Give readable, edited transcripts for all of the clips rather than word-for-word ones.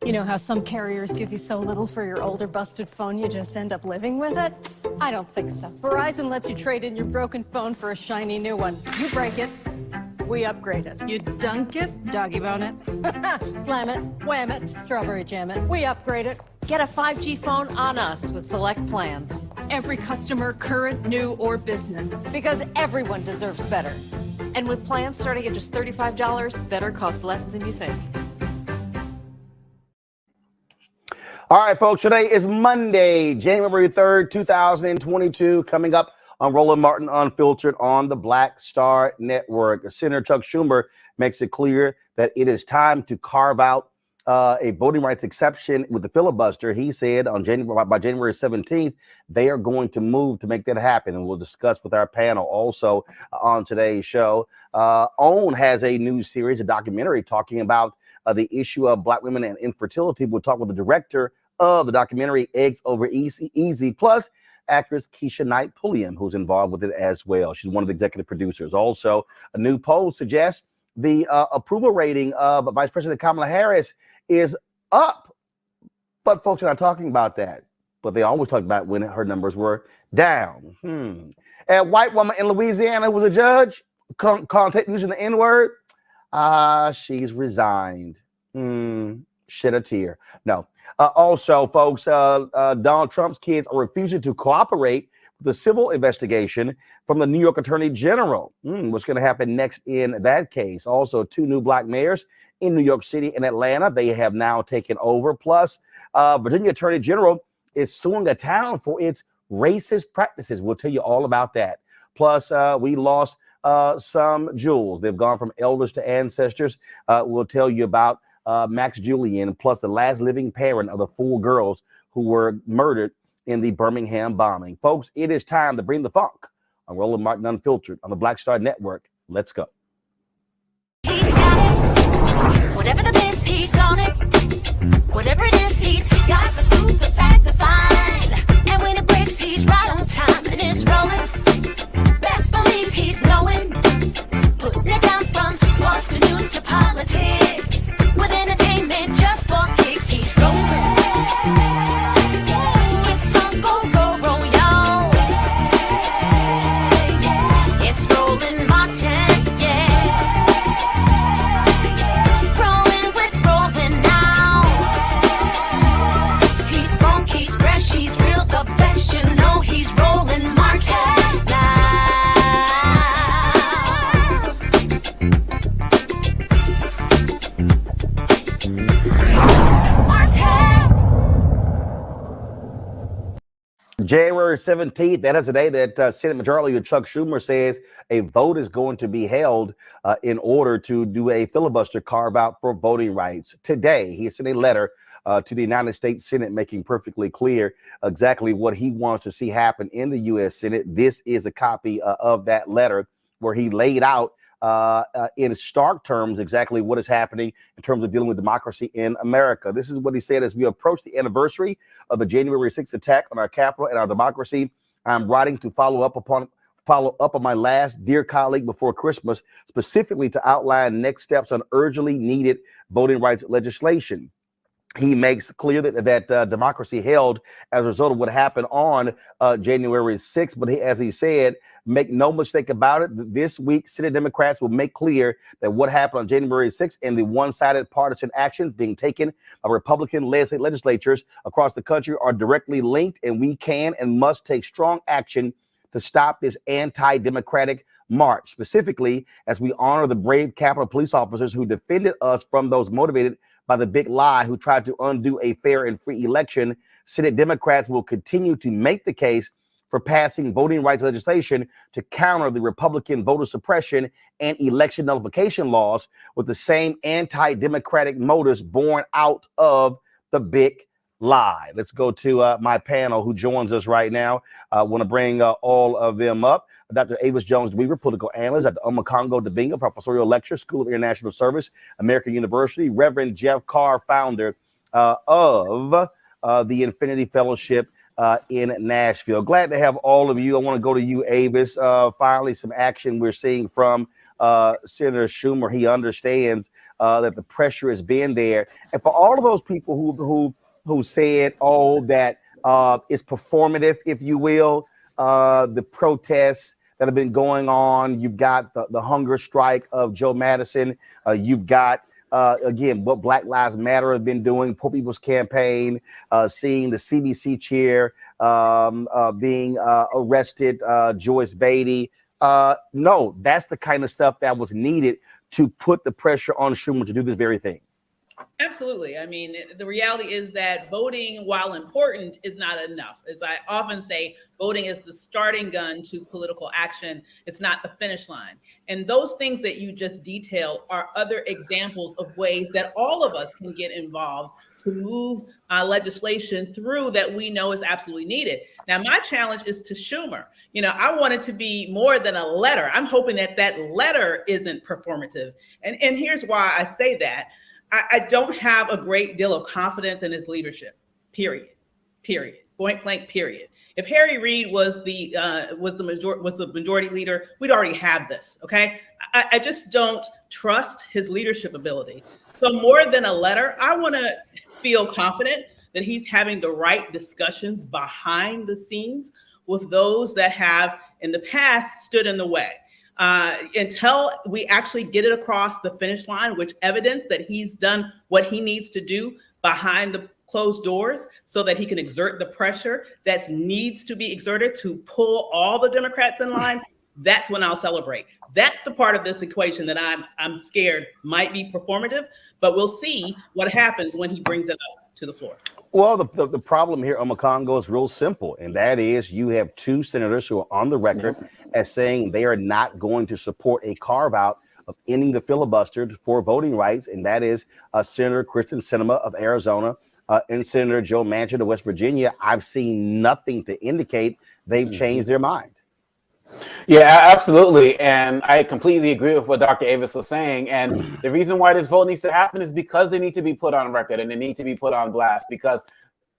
You know how some carriers give you so little for your older busted phone you just end up living with it? I don't think so. Verizon lets you trade in your broken phone for a shiny new one. You break it, We upgraded. You dunk it, doggy bone it. Slam it, wham it, strawberry jam it. We upgraded. Get a 5G phone on us with select plans. Every customer, current, new, or business. Because everyone deserves better. And with plans starting at just $35, better costs less than you think. All right, folks, today is Monday, January 3rd, 2022, coming up on Roland Martin Unfiltered on the Black Star Network. Senator Chuck Schumer makes it clear that it is time to carve out a voting rights exception with the filibuster. He said by January 17th, they are going to move to make that happen. And we'll discuss with our panel also on today's show. OWN has a new series, a documentary talking about the issue of Black women and infertility. We'll talk with the director of the documentary, Eggs Over Easy, plus actress Keshia Knight Pulliam, who's involved with it as well. She's one of the executive producers. Also, a new poll suggests the approval rating of Vice President Kamala Harris is up. But folks are not talking about that. But they always talk about when her numbers were down. A white woman in Louisiana was a judge, using the N-word. She's resigned. Shed a tear. No. Also, folks, Donald Trump's kids are refusing to cooperate with the civil investigation from the New York Attorney General. What's going to happen next in that case? Also, 2 new Black mayors in New York City and Atlanta. They have now taken over. Plus, Virginia Attorney General is suing a town for its racist practices. We'll tell you all about that. Plus, we lost some jewels. They've gone from elders to ancestors. We'll tell you about Max Julian, plus the last living parent of the 4 girls who were murdered in the Birmingham bombing. Folks, it is time to bring the funk on Roland Martin Unfiltered on the Black Star Network. Let's go. He's got it. Whatever the biz, he's on it. Whatever it is, he's got the scoop, the fact, the find. And when it breaks, he's right on time and it's rolling. Best believe he's knowing. Putting it down from sports to news to politics. With entertainment just for kicks, he's rolling. It's on go, y'all. It's Roland Martin, yeah. Rolling with Roland now. He's funk, he's fresh, he's real, the best, you know he's Roland Martin now. January 17th, that is the day that Senate Majority Leader Chuck Schumer says a vote is going to be held in order to do a filibuster carve out for voting rights. Today, he sent a letter to the United States Senate making perfectly clear exactly what he wants to see happen in the U.S. Senate. This is a copy of that letter where he laid out in stark terms exactly what is happening in terms of dealing with democracy in America. This is what he said: as we approach the anniversary of the January 6th attack on our Capitol and our democracy, I'm writing to follow up on my last dear colleague before Christmas, specifically to outline next steps on urgently needed voting rights legislation. He makes clear that democracy held as a result of what happened on January 6th. But as he said, make no mistake about it, this week, Senate Democrats will make clear that what happened on January 6th and the one-sided partisan actions being taken by Republican-led legislatures across the country are directly linked, and we can and must take strong action to stop this anti-democratic march, specifically as we honor the brave Capitol police officers who defended us from those motivated by the big lie who tried to undo a fair and free election. Senate Democrats will continue to make the case for passing voting rights legislation to counter the Republican voter suppression and election nullification laws with the same anti-democratic motives born out of the big lie. Let's go to my panel who joins us right now. I want to bring all of them up. Dr. Avis Jones-Weaver, political analyst at the Omakongo Dibinga Professorial Lecture, School of International Service, American University. Reverend Jeff Carr, founder of the Infinity Fellowship in Nashville. Glad to have all of you. I want to go to you, Avis. Finally, some action we're seeing from Senator Schumer. He understands that the pressure has been there. And for all of those people who said, oh, that it's performative, if you will, the protests, that have been going on. You've got the hunger strike of Joe Madison. You've got again, what Black Lives Matter have been doing, Poor People's Campaign, seeing the CBC chair being arrested, Joyce Beatty. No, that's the kind of stuff that was needed to put the pressure on Schumer to do this very thing. Absolutely. I mean, the reality is that voting, while important, is not enough. As I often say, voting is the starting gun to political action. It's not the finish line. And those things that you just detailed are other examples of ways that all of us can get involved to move legislation through that we know is absolutely needed. Now, my challenge is to Schumer. You know, I want it to be more than a letter. I'm hoping that that letter isn't performative. And here's why I say that. I don't have a great deal of confidence in his leadership, period, point blank, period. If Harry Reid was the majority leader, we'd already have this, okay? I just don't trust his leadership ability. So more than a letter, I want to feel confident that he's having the right discussions behind the scenes with those that have in the past stood in the way. Until we actually get it across the finish line, which evidence that he's done what he needs to do behind the closed doors so that he can exert the pressure that needs to be exerted to pull all the Democrats in line, that's when I'll celebrate. That's the part of this equation that I'm scared might be performative, but we'll see what happens when he brings it up to the floor. Well, the problem here on Congo is real simple, and that is you have two senators who are on the record as saying they are not going to support a carve-out of ending the filibuster for voting rights, and that is Senator Kristen Sinema of Arizona and Senator Joe Manchin of West Virginia. I've seen nothing to indicate they've changed their mind. Yeah, absolutely. And I completely agree with what Dr. Avis was saying. And the reason why this vote needs to happen is because they need to be put on record and they need to be put on blast, because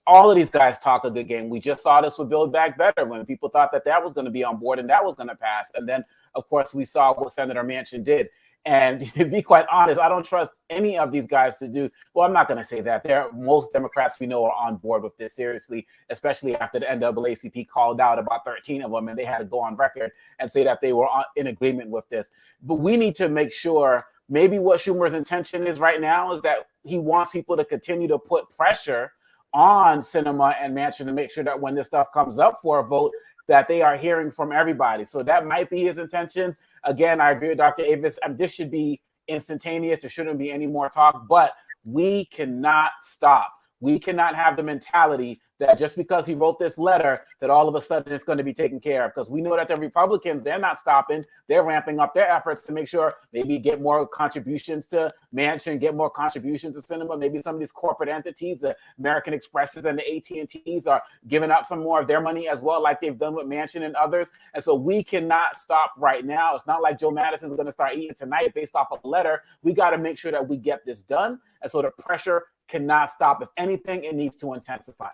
all of these guys talk a good game. We just saw this with Build Back Better when people thought that that was going to be on board and that was going to pass. And then, of course, we saw what Senator Manchin did. And to be quite honest, I don't trust any of these guys to do, well, I'm not going to say that. Most Democrats we know are on board with this seriously, especially after the NAACP called out about 13 of them and they had to go on record and say that they were in agreement with this. But we need to make sure maybe what Schumer's intention is right now is that he wants people to continue to put pressure on Sinema and Manchin to make sure that when this stuff comes up for a vote, that they are hearing from everybody. So that might be his intentions. Again, I agree with Dr. Avis. This should be instantaneous. There shouldn't be any more talk, but we cannot stop. We cannot have the mentality that just because he wrote this letter, that all of a sudden it's going to be taken care of. Because we know that the Republicans, they're not stopping. They're ramping up their efforts to make sure maybe get more contributions to Manchin, get more contributions to Sinema. Maybe some of these corporate entities, the American Expresses and the AT&Ts are giving up some more of their money as well, like they've done with Manchin and others. And so we cannot stop right now. It's not like Joe Madison's going to start eating tonight based off of a letter. We got to make sure that we get this done. And so the pressure cannot stop. If anything, it needs to intensify.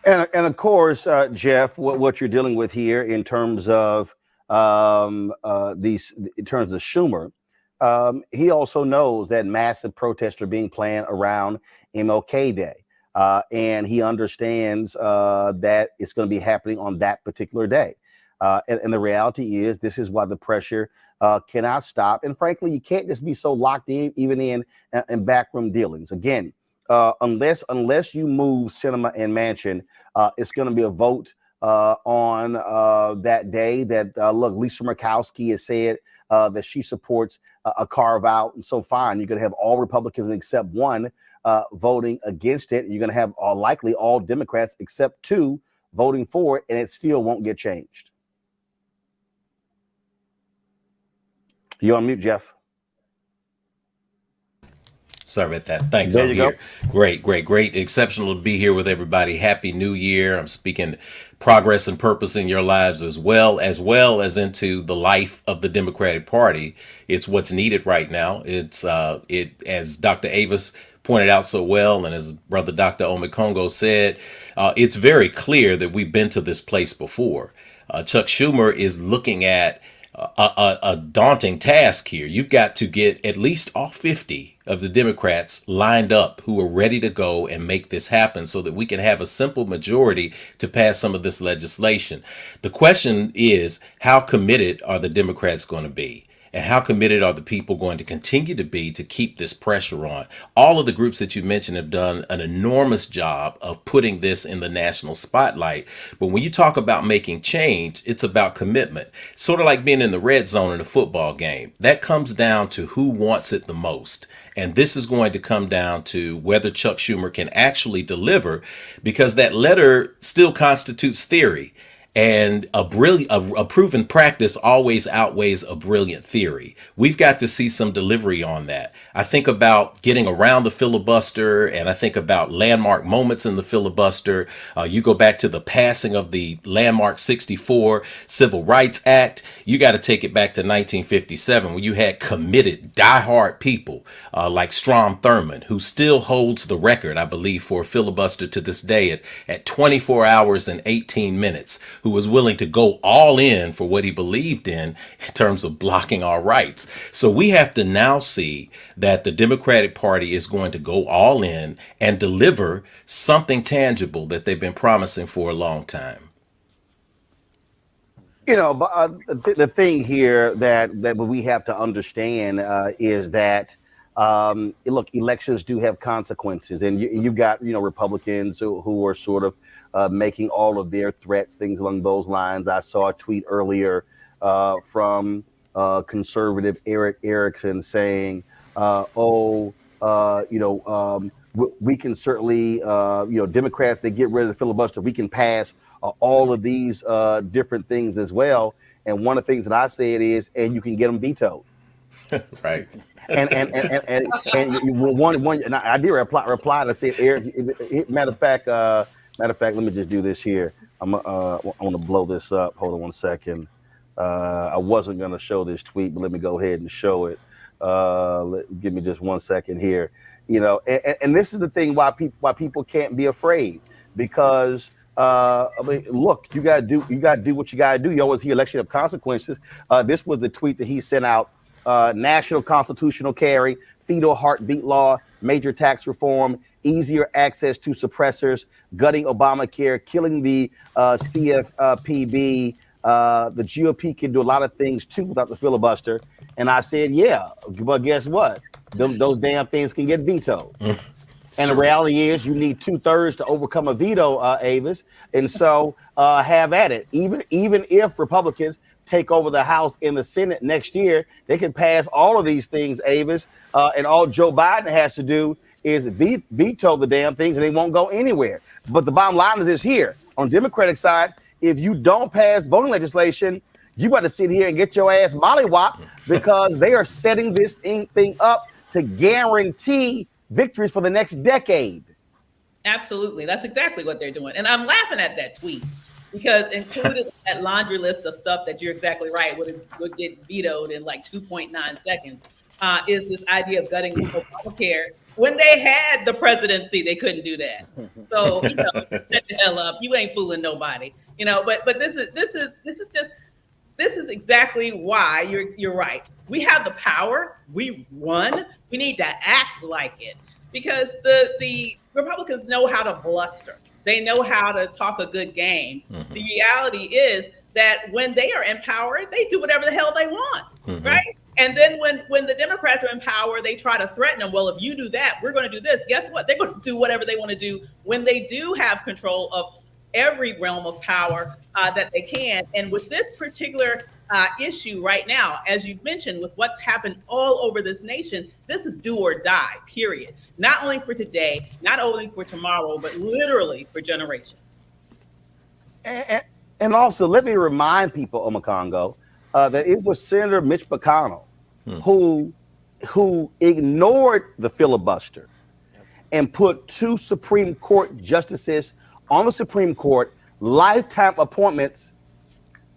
And of course, Jeff, what you're dealing with here in terms of Schumer, he also knows that massive protests are being planned around MLK Day, and he understands that it's going to be happening on that particular day. And the reality is, this is why the pressure cannot stop. And frankly, you can't just be so locked in, even in backroom dealings. Again, unless you move Sinema and Manchin, it's going to be a vote on that day that look, Lisa Murkowski has said that she supports a carve out, and so fine, you're going to have all Republicans except one voting against it. You're going to have likely all Democrats except two voting for it, and it still won't get changed. You're on mute, Jeff. Sorry about that. Thanks. There I'm you here. go. Great. Exceptional to be here with everybody. Happy New Year. I'm speaking progress and purpose in your lives as well as into the life of the Democratic Party. It's what's needed right now. It's as Dr. Avis pointed out so well, and as Brother Dr. Omekongo said, it's very clear that we've been to this place before. Chuck Schumer is looking at a daunting task here. You've got to get at least all 50 of the Democrats lined up who are ready to go and make this happen so that we can have a simple majority to pass some of this legislation. The question is, how committed are the Democrats going to be? And how committed are the people going to continue to be to keep this pressure on? All of the groups that you mentioned have done an enormous job of putting this in the national spotlight. But when you talk about making change, it's about commitment. Sort of like being in the red zone in a football game. That comes down to who wants it the most. And this is going to come down to whether Chuck Schumer can actually deliver, because that letter still constitutes theory. And a proven practice always outweighs a brilliant theory. We've got to see some delivery on that. I think about getting around the filibuster, and I think about landmark moments in the filibuster. You go back to the passing of the landmark 64 Civil Rights Act. You got to take it back to 1957 when you had committed, diehard people like Strom Thurmond, who still holds the record, I believe, for a filibuster to this day at 24 hours and 18 minutes. Who was willing to go all in for what he believed in terms of blocking our rights. So we have to now see that the Democratic Party is going to go all in and deliver something tangible that they've been promising for a long time. You know, but the thing here that we have to understand is that look, elections do have consequences, and you've got Republicans who are sort of making all of their threats, things along those lines. I saw a tweet earlier from conservative Eric Erickson saying, we can certainly, Democrats, they get rid of the filibuster, we can pass all of these different things as well. And one of the things that I said is, and you can get them vetoed. Right. And I did reply to say, Eric, matter of fact, let me just do this here. I want to blow this up. Hold on one second. I wasn't going to show this tweet, but let me go ahead and show it. Give me just 1 second here. And this is the thing why people can't be afraid, because look, you gotta do what you gotta do. You always hear election of consequences. This was the tweet that he sent out. National constitutional carry, fetal heartbeat law, major tax reform, easier access to suppressors, gutting Obamacare, killing the CFPB. The GOP can do a lot of things too without the filibuster. And I said, yeah, but guess what? Those damn things can get vetoed. And the reality is you need 2/3 to overcome a veto, Avis. And so have at it. Even if Republicans take over the House and the Senate next year, they can pass all of these things, Avis. And all Joe Biden has to do is veto the damn things, and they won't go anywhere. But the bottom line is this here. On the Democratic side, if you don't pass voting legislation, you got to sit here and get your ass mollywopped, because they are setting this thing up to guarantee victories for the next decade. Absolutely. That's exactly what they're doing. And I'm laughing at that tweet, because included that laundry list of stuff that you're exactly right would get vetoed in like 2.9 seconds is this idea of gutting Obamacare. When they had the presidency, they couldn't do that. So shut the hell up. You ain't fooling nobody. But this is exactly why you're right. We have the power. We won. We need to act like it, because the Republicans know how to bluster. They know how to talk a good game. Mm-hmm. The reality is that when they are in power, they do whatever the hell they want, right? And then when the Democrats are in power, they try to threaten them. Well, if you do that, we're going to do this. Guess what? They're going to do whatever they want to do when they do have control of every realm of power that they can. And with this particular issue right now, as you've mentioned, with what's happened all over this nation, this is do or die, period. Not only for today, not only for tomorrow, but literally for generations. And also, let me remind people, Omakongo, that it was Senator Mitch McConnell who ignored the filibuster and put 2 Supreme Court justices on the Supreme Court, lifetime appointments,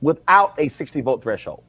without a 60-vote threshold.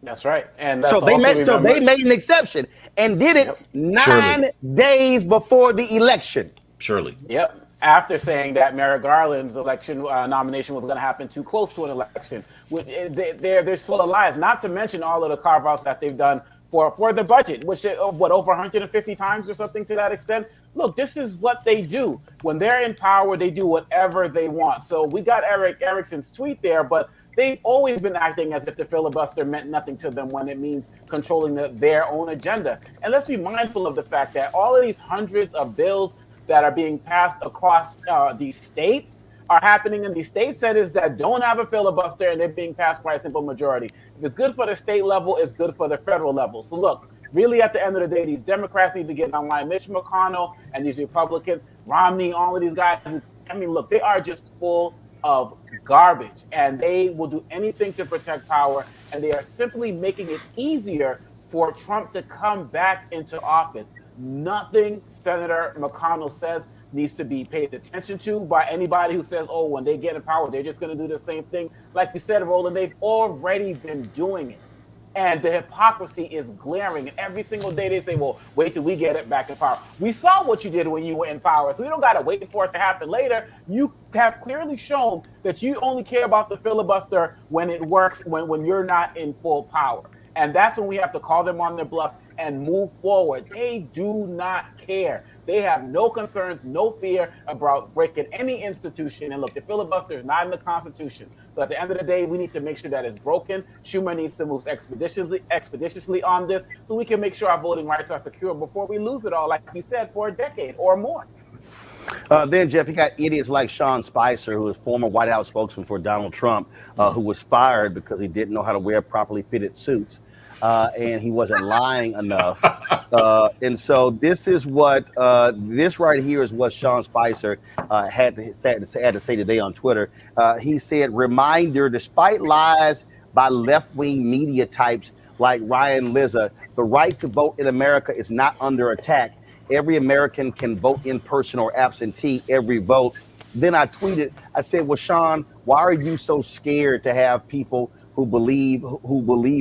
That's right. And that's so they made an exception and did it 9 days before the election. Surely. Yep. after saying that Merrick Garland's election nomination was going to happen too close to an election. They're full of lies, not to mention all of the carve-outs that they've done for the budget, which over 150 times or something to that extent. Look, this is what they do. When they're in power, they do whatever they want. So we got Eric Erickson's tweet there, but they've always been acting as if the filibuster meant nothing to them when it means controlling their own agenda. And let's be mindful of the fact that all of these hundreds of bills that are being passed across these states are happening in these state senators that don't have a filibuster, and they're being passed by a simple majority. If it's good for the state level, it's good for the federal level. So look, really at the end of the day, these Democrats need to get online. Mitch McConnell and these Republicans, Romney, all of these guys, I mean, look, they are just full of garbage, and they will do anything to protect power, and they are simply making it easier for Trump to come back into office. Nothing Senator McConnell says needs to be paid attention to by anybody who says, oh, when they get in power, they're just going to do the same thing. Like you said, Roland, they've already been doing it. And the hypocrisy is glaring. And every single day they say, well, wait till we get it back in power. We saw what you did when you were in power, so we don't got to wait for it to happen later. You have clearly shown that you only care about the filibuster when it works, when you're not in full power. And that's when we have to call them on their bluff and move forward. They do not care. They have no concerns, no fear about breaking any institution. And look, the filibuster is not in the Constitution. So at the end of the day, we need to make sure that it's broken. Schumer needs to move expeditiously on this so we can make sure our voting rights are secure before we lose it all, like you said, for a decade or more. Then, Jeff, you got idiots like Sean Spicer, who is former White House spokesman for Donald Trump, who was fired because he didn't know how to wear properly fitted suits. And he wasn't lying enough. And so this is what this right here is what Sean Spicer had to say today on Twitter. He said, reminder, despite lies by left-wing media types like Ryan Lizza, the right to vote in America is not under attack. Every American can vote in person or absentee every vote. Then I tweeted, I said, well, Sean, why are you so scared to have people who believe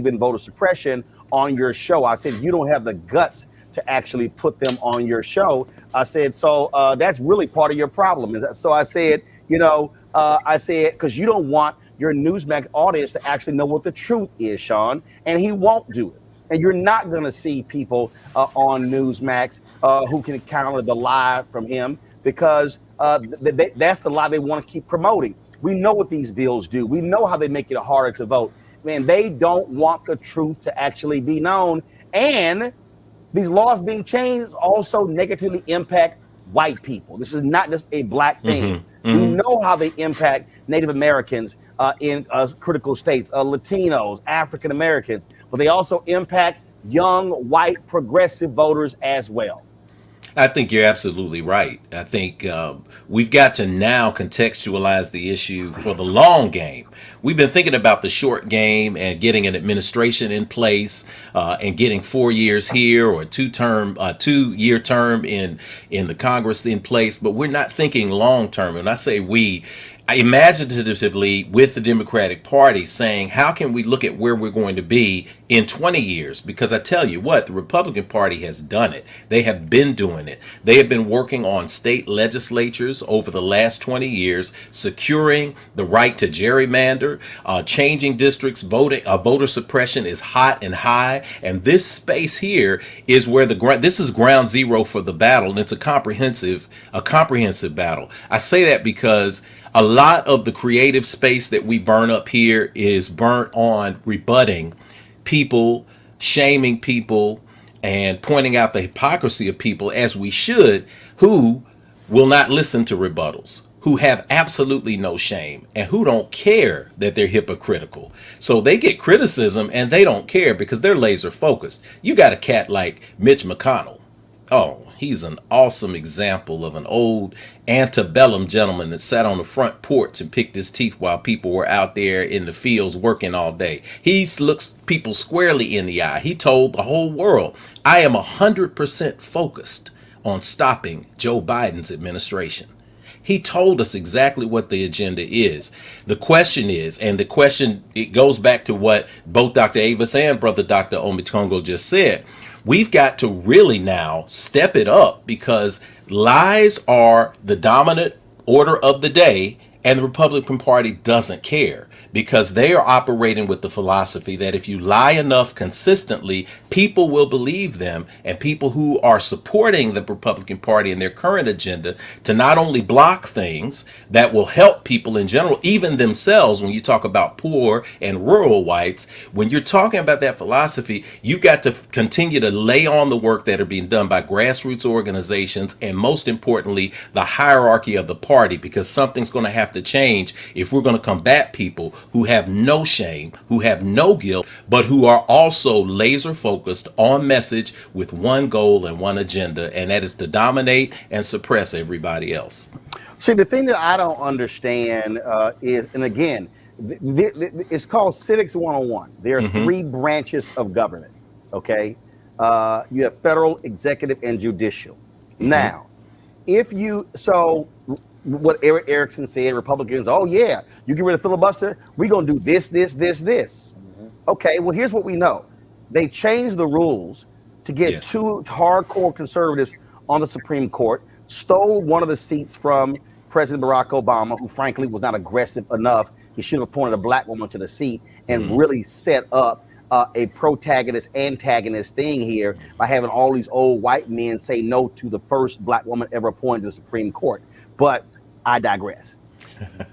in voter suppression on your show? I said, you don't have the guts to actually put them on your show. I said, so that's really part of your problem. So I said, because you don't want your Newsmax audience to actually know what the truth is, Sean, and he won't do it. And you're not going to see people on Newsmax who can counter the lie from him, because that's the lie they want to keep promoting. We know what these bills do. We know how they make it harder to vote. Man, they don't want the truth to actually be known. And these laws being changed also negatively impact white people. This is not just a black thing. We know how they impact Native Americans in critical states, Latinos, African Americans, but they also impact young, white, progressive voters as well. I think you're absolutely right. I think we've got to now contextualize the issue for the long game. We've been thinking about the short game and getting an administration in place and getting 4 years here or a 2-year term in the Congress in place, but we're not thinking long term. And I say we, imaginatively with the Democratic Party saying, how can we look at where we're going to be in 20 years? Because I tell you what, the Republican Party has done it. They have been doing it. They have been working on state legislatures over the last 20 years, securing the right to gerrymander, changing districts, voter suppression is hot and high. And this space here is where this is ground zero for the battle. And it's a comprehensive battle. I say that because a lot of the creative space that we burn up here is burnt on rebutting people, shaming people, and pointing out the hypocrisy of people, as we should, who will not listen to rebuttals, who have absolutely no shame, and who don't care that they're hypocritical. So they get criticism and they don't care because they're laser focused. You got a cat like Mitch McConnell. Oh, he's an awesome example of an old antebellum gentleman that sat on the front porch and picked his teeth while people were out there in the fields working all day. He looks people squarely in the eye. He told the whole world, I am 100% focused on stopping Joe Biden's administration. He told us exactly what the agenda is. The question is, it goes back to what both Dr. Avis and Brother Dr. Omitongo just said. we've got to really now step it up, because lies are the dominant order of the day, and the Republican Party doesn't care, because they are operating with the philosophy that if you lie enough consistently, people will believe them, and people who are supporting the Republican Party and their current agenda to not only block things that will help people in general, even themselves, when you talk about poor and rural whites, when you're talking about that philosophy, you've got to continue to lay on the work that are being done by grassroots organizations, and most importantly, the hierarchy of the party, because something's going to have to change if we're going to combat people who have no shame, who have no guilt, but who are also laser focused on message with one goal and one agenda, and that is to dominate and suppress everybody else. See, the thing that I don't understand is, and again, it's called Civics 101. There are three branches of government, okay? You have federal, executive, and judicial. Now, what Eric Erickson said, Republicans, oh yeah, you get rid of filibuster, we're going to do this. Okay, well, here's what we know. They changed the rules to get two hardcore conservatives on the Supreme Court, stole one of the seats from President Barack Obama, who frankly was not aggressive enough. He should have appointed a black woman to the seat and really set up a protagonist-antagonist thing here by having all these old white men say no to the first black woman ever appointed to the Supreme Court. But I digress.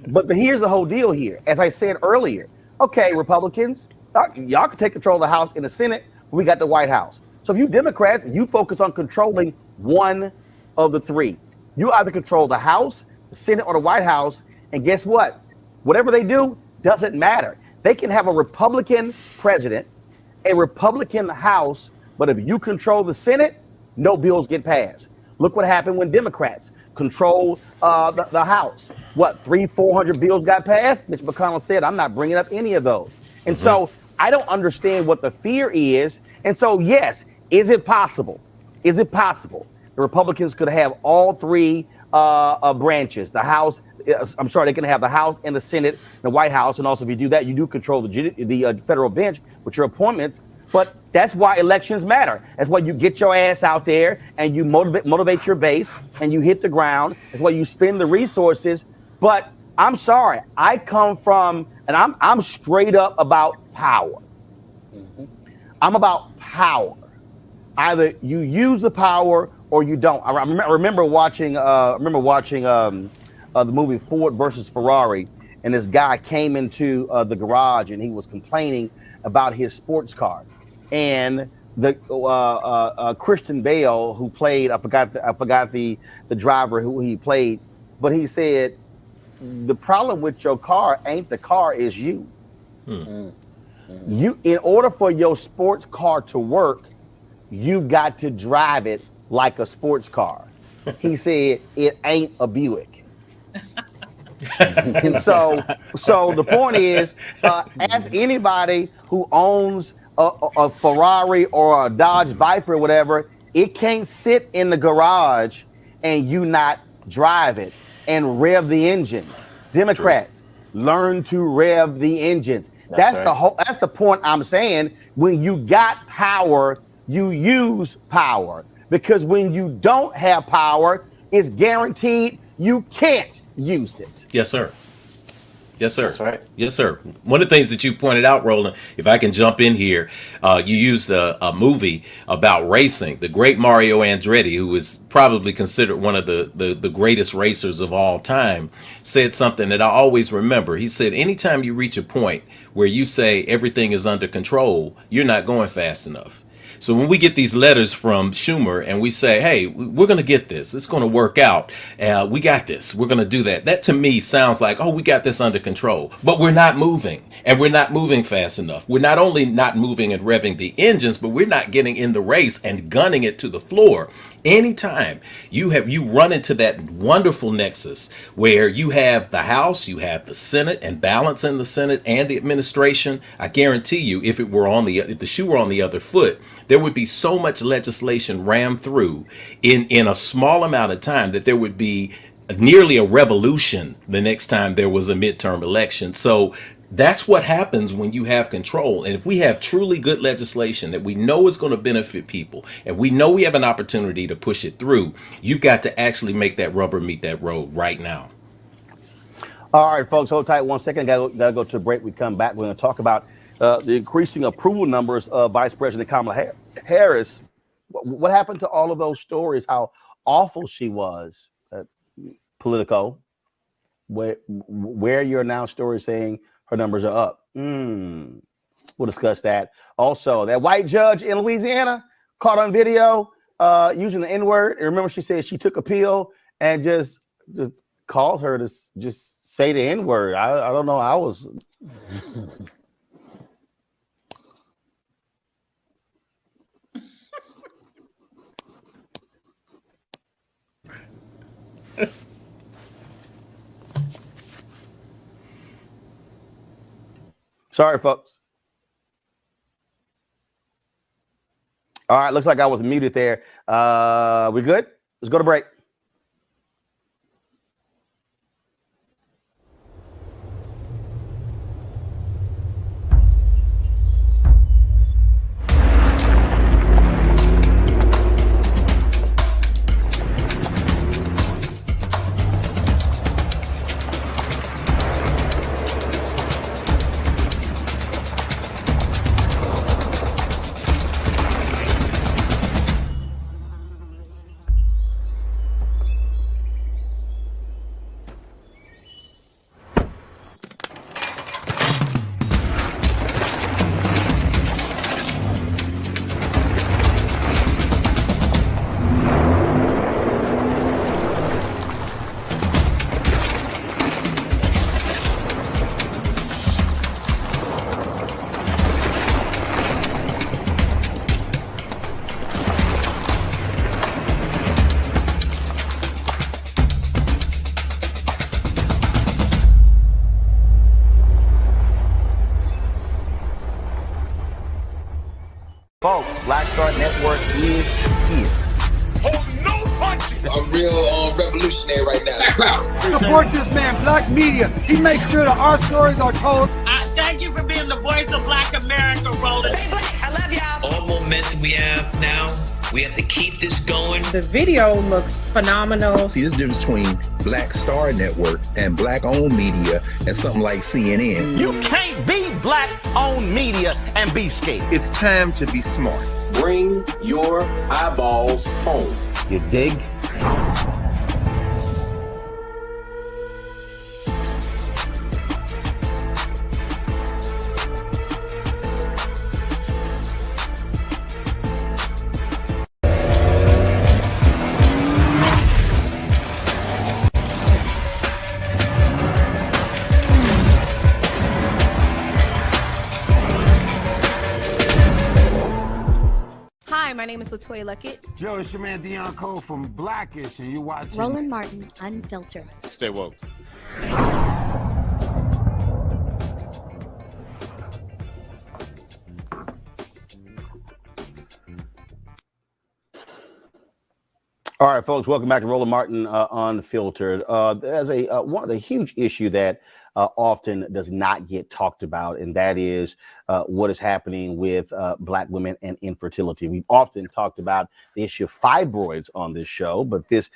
But here's the whole deal here. As I said earlier, okay, Republicans, y'all can take control of the House and the Senate. We got the White House. So if you Democrats, you focus on controlling one of the three. You either control the House, the Senate, or the White House. And guess what? Whatever they do doesn't matter. They can have a Republican president, a Republican House, but if you control the Senate, no bills get passed. Look what happened when Democrats control the House. What, 300-400 bills got passed? Mitch McConnell said, I'm not bringing up any of those. And so I don't understand what the fear is. And so, yes, is it possible? Is it possible the Republicans could have all three branches, the House, they can have the House and the Senate, the White House, and also if you do that, you do control the federal bench with your appointments. But that's why elections matter. That's why you get your ass out there and you motivate your base and you hit the ground. That's why you spend the resources. But I'm sorry, I come from, and I'm straight up about power. I'm about power. Either you use the power or you don't. I remember watching the movie Ford versus Ferrari, and this guy came into the garage and he was complaining about his sports car. And the Christian Bale, who played, I forgot the driver who he played, but he said the problem with your car ain't the car, is you. You, in order for your sports car to work, you got to drive it like a sports car. He said it ain't a Buick. And so the point is, ask anybody who owns a Ferrari or a Dodge Viper or whatever, it can't sit in the garage and you not drive it and rev the engines. Democrats, learn to rev the engines. That's the point I'm saying. When you got power, you use power. Because when you don't have power, it's guaranteed you can't use it. Yes, sir. Yes, sir. That's right. Yes, sir. One of the things that you pointed out, Roland, if I can jump in here, you used a movie about racing. The great Mario Andretti, who is probably considered one of the greatest racers of all time, said something that I always remember. He said, anytime you reach a point where you say everything is under control, you're not going fast enough. So when we get these letters from Schumer and we say, hey, we're going to get this, it's going to work out, we got this, we're going to do that. That to me sounds like, oh, we got this under control, but we're not moving, and we're not moving fast enough. We're not only not moving and revving the engines, but we're not getting in the race and gunning it to the floor. Anytime you run into that wonderful nexus where you have the House, you have the Senate, and balance in the Senate and the administration, I guarantee you, if the shoe were on the other foot, there would be so much legislation rammed through in a small amount of time that there would be nearly a revolution the next time there was a midterm election. So That's what happens when you have control. And if we have truly good legislation that we know is going to benefit people, and we know we have an opportunity to push it through, you've got to actually make that rubber meet that road right now. All right, folks, hold tight 1 second. Gotta go to a break. We come back. We're going to talk about the increasing approval numbers of Vice President Kamala Harris. What happened to all of those stories? How awful she was, Politico, where you're now stories saying her numbers are up. We'll discuss that. Also, that white judge in Louisiana caught on video using the N-word. And remember, she said she took a pill and just calls her to just say the N-word. I don't know. I was. Sorry, folks. All right, looks like I was muted there. We good? Let's go to break. Folks, Black Star Network is here. Hold no punches. I'm real revolutionary right now. Support this man, Black Media. He makes sure that our stories are told. Thank you for being the voice of Black America, Roland. Hey, Black, I love y'all. All momentum we have now, we have to keep this going. The video looks phenomenal. See, this difference between Black Star Network and Black-owned media and something like CNN. You can't be Black-owned media and be scared. It's time to be smart. Bring your eyeballs home. You dig? My name is Latoya Luckett. Yo, it's your man Dion Cole from Blackish, and you watching Roland Martin, Unfiltered. Stay woke. All right, folks, welcome back to Roland Martin Unfiltered. There's one of the huge issue that often does not get talked about, and that is what is happening with Black women and infertility. We've often talked about the issue of fibroids on this show, but this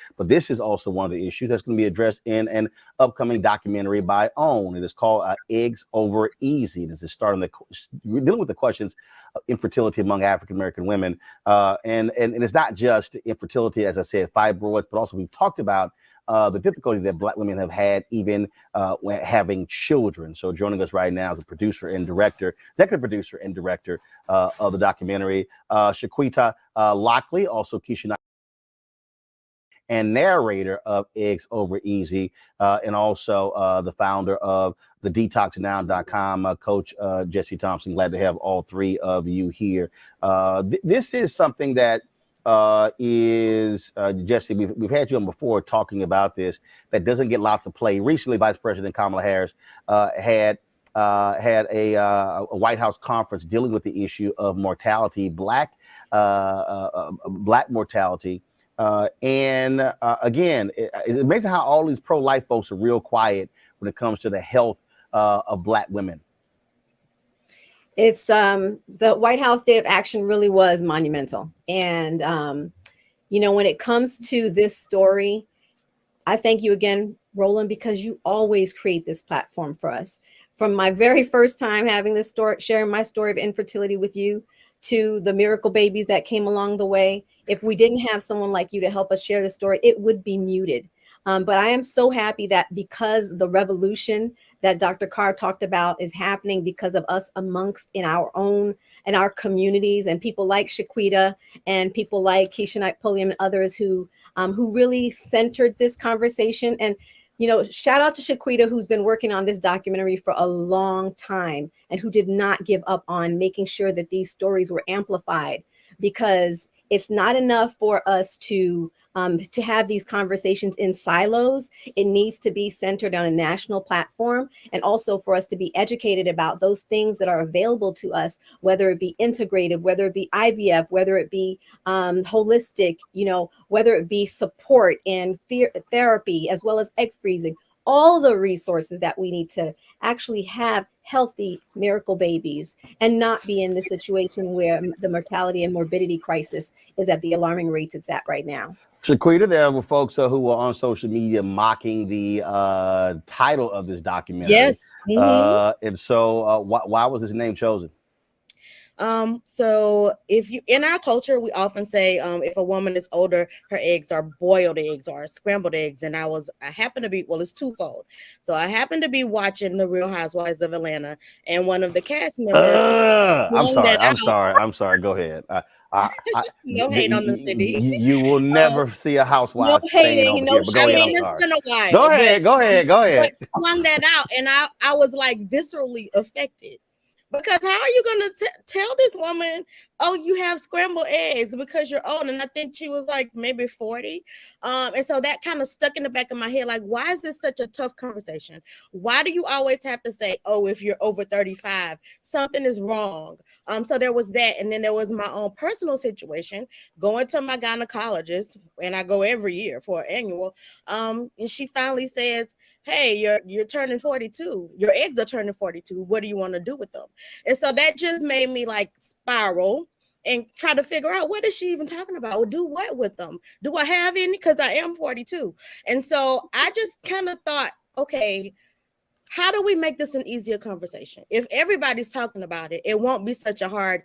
is also one of the issues that's going to be addressed in an upcoming documentary by OWN. It is called Eggs Over Easy. This is we're dealing with the questions of infertility among African American women, and it's not just infertility, as I said, fibroids, but also we've talked about the difficulty that Black women have had even when having children. So joining us right now is the executive producer and director of the documentary, Shaquita Lockley, also Keshia Knight, and narrator of Eggs Over Easy, and also the founder of the detoxnow.com, Coach Jesse Thompson. Glad to have all three of you here. This is something that Jesse, we've had you on before talking about this, that doesn't get lots of play. Recently, Vice President Kamala Harris had a White House conference dealing with the issue of mortality, Black mortality. Again, it's amazing how all these pro-life folks are real quiet when it comes to the health of Black women. It's the White House Day of Action really was monumental. And, you know, when it comes to this story, I thank you again, Roland, because you always create this platform for us. From my very first time having this story, sharing my story of infertility with you, to the miracle babies that came along the way. If we didn't have someone like you to help us share the story, it would be muted. But I am so happy that because the revolution that Dr. Carr talked about is happening because of us amongst in our communities, and people like Shaquita and people like Keshia Knight Pulliam and others who really centered this conversation. And you know, shout out to Shaquita, who's been working on this documentary for a long time and who did not give up on making sure that these stories were amplified, because it's not enough for us to have these conversations in silos. It needs to be centered on a national platform, and also for us to be educated about those things that are available to us, whether it be integrative, whether it be IVF, whether it be holistic, you know, whether it be support and therapy, as well as egg freezing, all the resources that we need to actually have healthy miracle babies and not be in the situation where the mortality and morbidity crisis is at the alarming rates it's at right now. Shaquita, there were folks who were on social media mocking the title of this documentary. Yes. Mm-hmm. And so why was his name chosen? So if you, in our culture, we often say, if a woman is older, her eggs are boiled eggs or scrambled eggs. And I happen to be, well, it's twofold. So I happened to be watching The Real Housewives of Atlanta, and one of the cast members. I'm sorry. Go ahead. No hate on the city. You will never see a housewife. No hating, no shame. It's been a while. Go ahead. But swung that out, and I was like viscerally affected. Because how are you going to tell this woman, oh, you have scrambled eggs because you're old? And I think she was like maybe 40. And so that kind of stuck in the back of my head. Like, why is this such a tough conversation? Why do you always have to say, oh, if you're over 35, something is wrong? So there was that. And then there was my own personal situation, going to my gynecologist, and I go every year for an annual. And she finally says, hey, you're turning 42. Your eggs are turning 42. What do you want to do with them? And so that just made me like spiral and try to figure out, what is she even talking about? Or do what with them? Do I have any? Because I am 42. And so I just kind of thought, okay, how do we make this an easier conversation? If everybody's talking about it, it won't be such a hard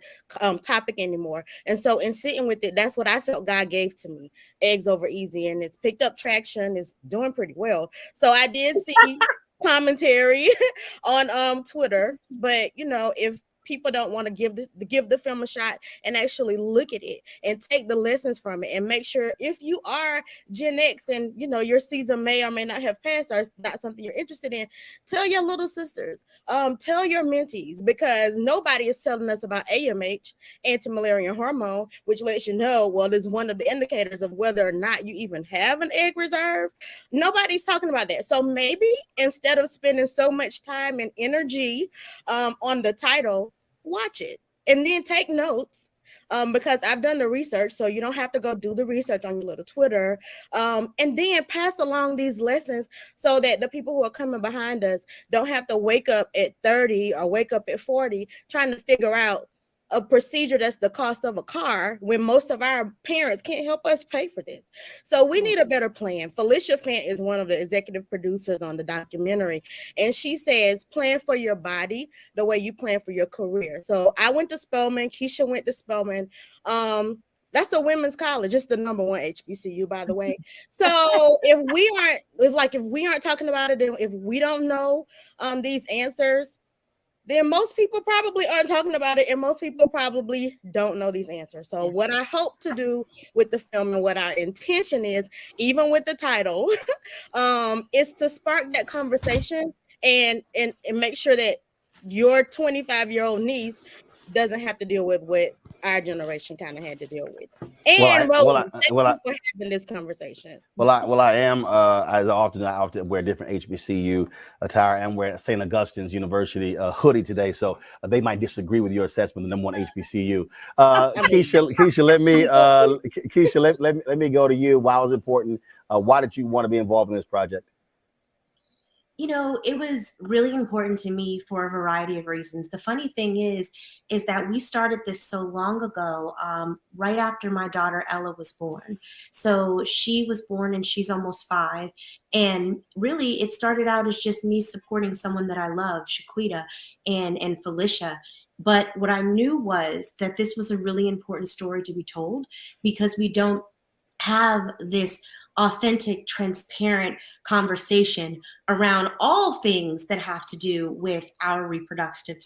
topic anymore. And so in sitting with it, that's what I felt God gave to me, Eggs Over Easy. And it's picked up traction. It's doing pretty well. So I did see commentary on Twitter. But, you know, if people don't want to give the film a shot and actually look at it and take the lessons from it, and make sure, if you are Gen X and you know your season may or may not have passed, or it's not something you're interested in, tell your little sisters, tell your mentees, because nobody is telling us about AMH, anti-malarial hormone, which lets you know, well, it's one of the indicators of whether or not you even have an egg reserve. Nobody's talking about that. So maybe instead of spending so much time and energy on the title, watch it and then take notes, because I've done the research, so you don't have to go do the research on your little Twitter, and then pass along these lessons so that the people who are coming behind us don't have to wake up at 30 or wake up at 40 trying to figure out a procedure that's the cost of a car, when most of our parents can't help us pay for this. So we need a better plan. Felicia Fant is one of the executive producers on the documentary, and she says, plan for your body the way you plan for your career. So I went to Spelman, Keshia went to Spelman. That's a women's college. It's the #1 HBCU, by the way. So if we aren't talking about it, if we don't know these answers, then most people probably aren't talking about it, and most people probably don't know these answers. So what I hope to do with the film, and what our intention is, even with the title, is to spark that conversation and make sure that your 25-year-old niece doesn't have to deal with what our generation kind of had to deal with. And thank you for having this conversation. I am as often I often wear different HBCU attire. I'm wearing St. Augustine's University hoodie today, so they might disagree with your assessment of #1 HBCU. Keshia, let me go to you. Why was it important? Why did you want to be involved in this project? You know, it was really important to me for a variety of reasons. The funny thing is that we started this so long ago, right after my daughter Ella was born. So she was born and she's almost 5. And really, it started out as just me supporting someone that I love, Shaquita and Felicia. But what I knew was that this was a really important story to be told, because we don't have this authentic, transparent conversation around all things that have to do with our reproductive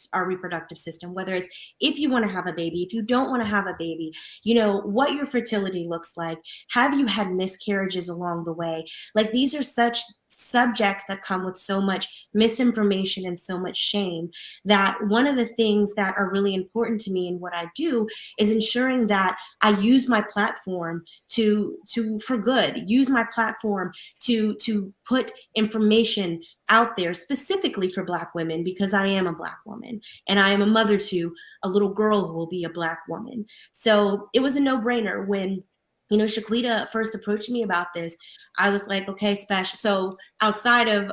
system, whether it's if you want to have a baby, if you don't want to have a baby, you know, what your fertility looks like, have you had miscarriages along the way? Like, these are such subjects that come with so much misinformation and so much shame, that one of the things that are really important to me in what I do is ensuring that I use my platform to for good, use my platform to put information out there specifically for Black women, because I am a Black woman and I am a mother to a little girl who will be a Black woman. So it was a no-brainer when, you know, Shaquita first approached me about this. I was like, okay, Spesh. So outside of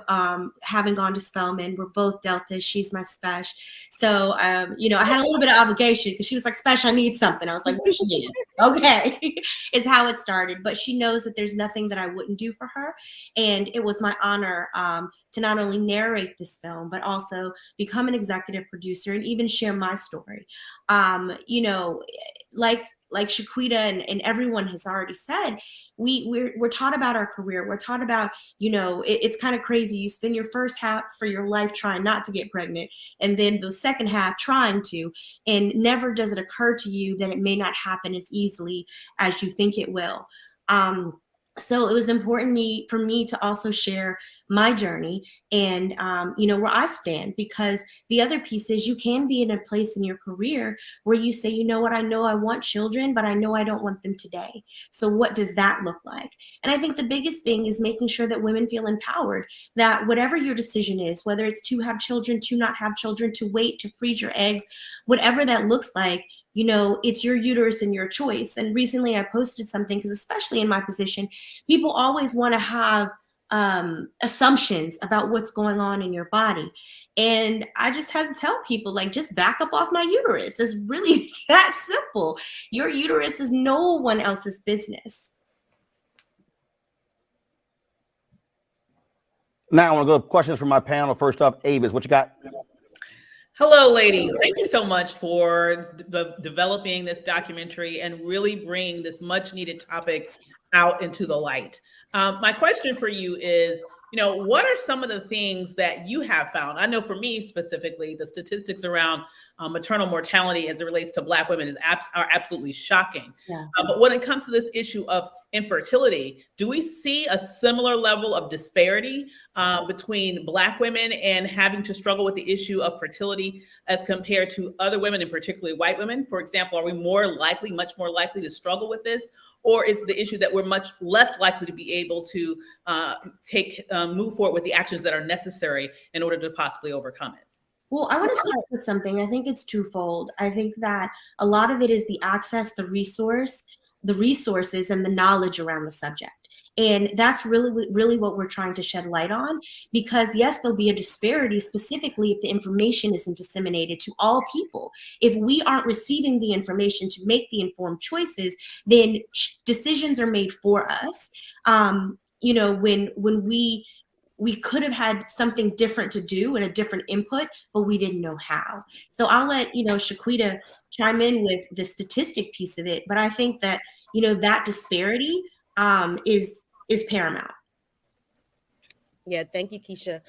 having gone to Spelman, we're both Delta. She's my Spesh. So, you know, I had a little bit of obligation because she was like, Spesh, I need something. I was like, what do you need? Okay, is how it started. But she knows that there's nothing that I wouldn't do for her. And it was my honor to not only narrate this film, but also become an executive producer and even share my story. You know, like Shaquita and everyone has already said, we're taught about our career. We're taught about, you know, it's kind of crazy. You spend your first half for your life trying not to get pregnant, and then the second half trying to, and never does it occur to you that it may not happen as easily as you think it will. So it was important for me to also share my journey and, you know, where I stand, because the other piece is you can be in a place in your career where you say, you know what, I know I want children, but I know I don't want them today. So what does that look like? And I think the biggest thing is making sure that women feel empowered, that whatever your decision is, whether it's to have children, to not have children, to wait, to freeze your eggs, whatever that looks like, you know, it's your uterus and your choice. And recently I posted something, because especially in my position, people always want to have assumptions about what's going on in your body. And I just had to tell people, like, just back up off my uterus. It's really that simple. Your uterus is no one else's business. Now I want to go to questions from my panel. First off, Avis, what you got? Hello, ladies. Thank you so much for developing this documentary and really bringing this much needed topic out into the light. My question for you is, you know, what are some of the things that you have found? I know for me specifically, the statistics around maternal mortality as it relates to Black women are absolutely shocking. Yeah. But when it comes to this issue of infertility, do we see a similar level of disparity between Black women and having to struggle with the issue of fertility as compared to other women, and particularly white women? For example, are we much more likely to struggle with this? Or is the issue that we're much less likely to be able to move forward with the actions that are necessary in order to possibly overcome it? Well, I want to start with something. I think it's twofold. I think that a lot of it is the access, the resources, and the knowledge around the subject. And that's really what we're trying to shed light on, because yes, there'll be a disparity specifically if the information isn't disseminated to all people. If we aren't receiving the information to make the informed choices, then decisions are made for us. You know, when we could have had something different to do and a different input, but we didn't know how. So I'll let, you know, Shaquita chime in with the statistic piece of it. But I think that, you know, that disparity is paramount. Yeah, thank you, Keshia.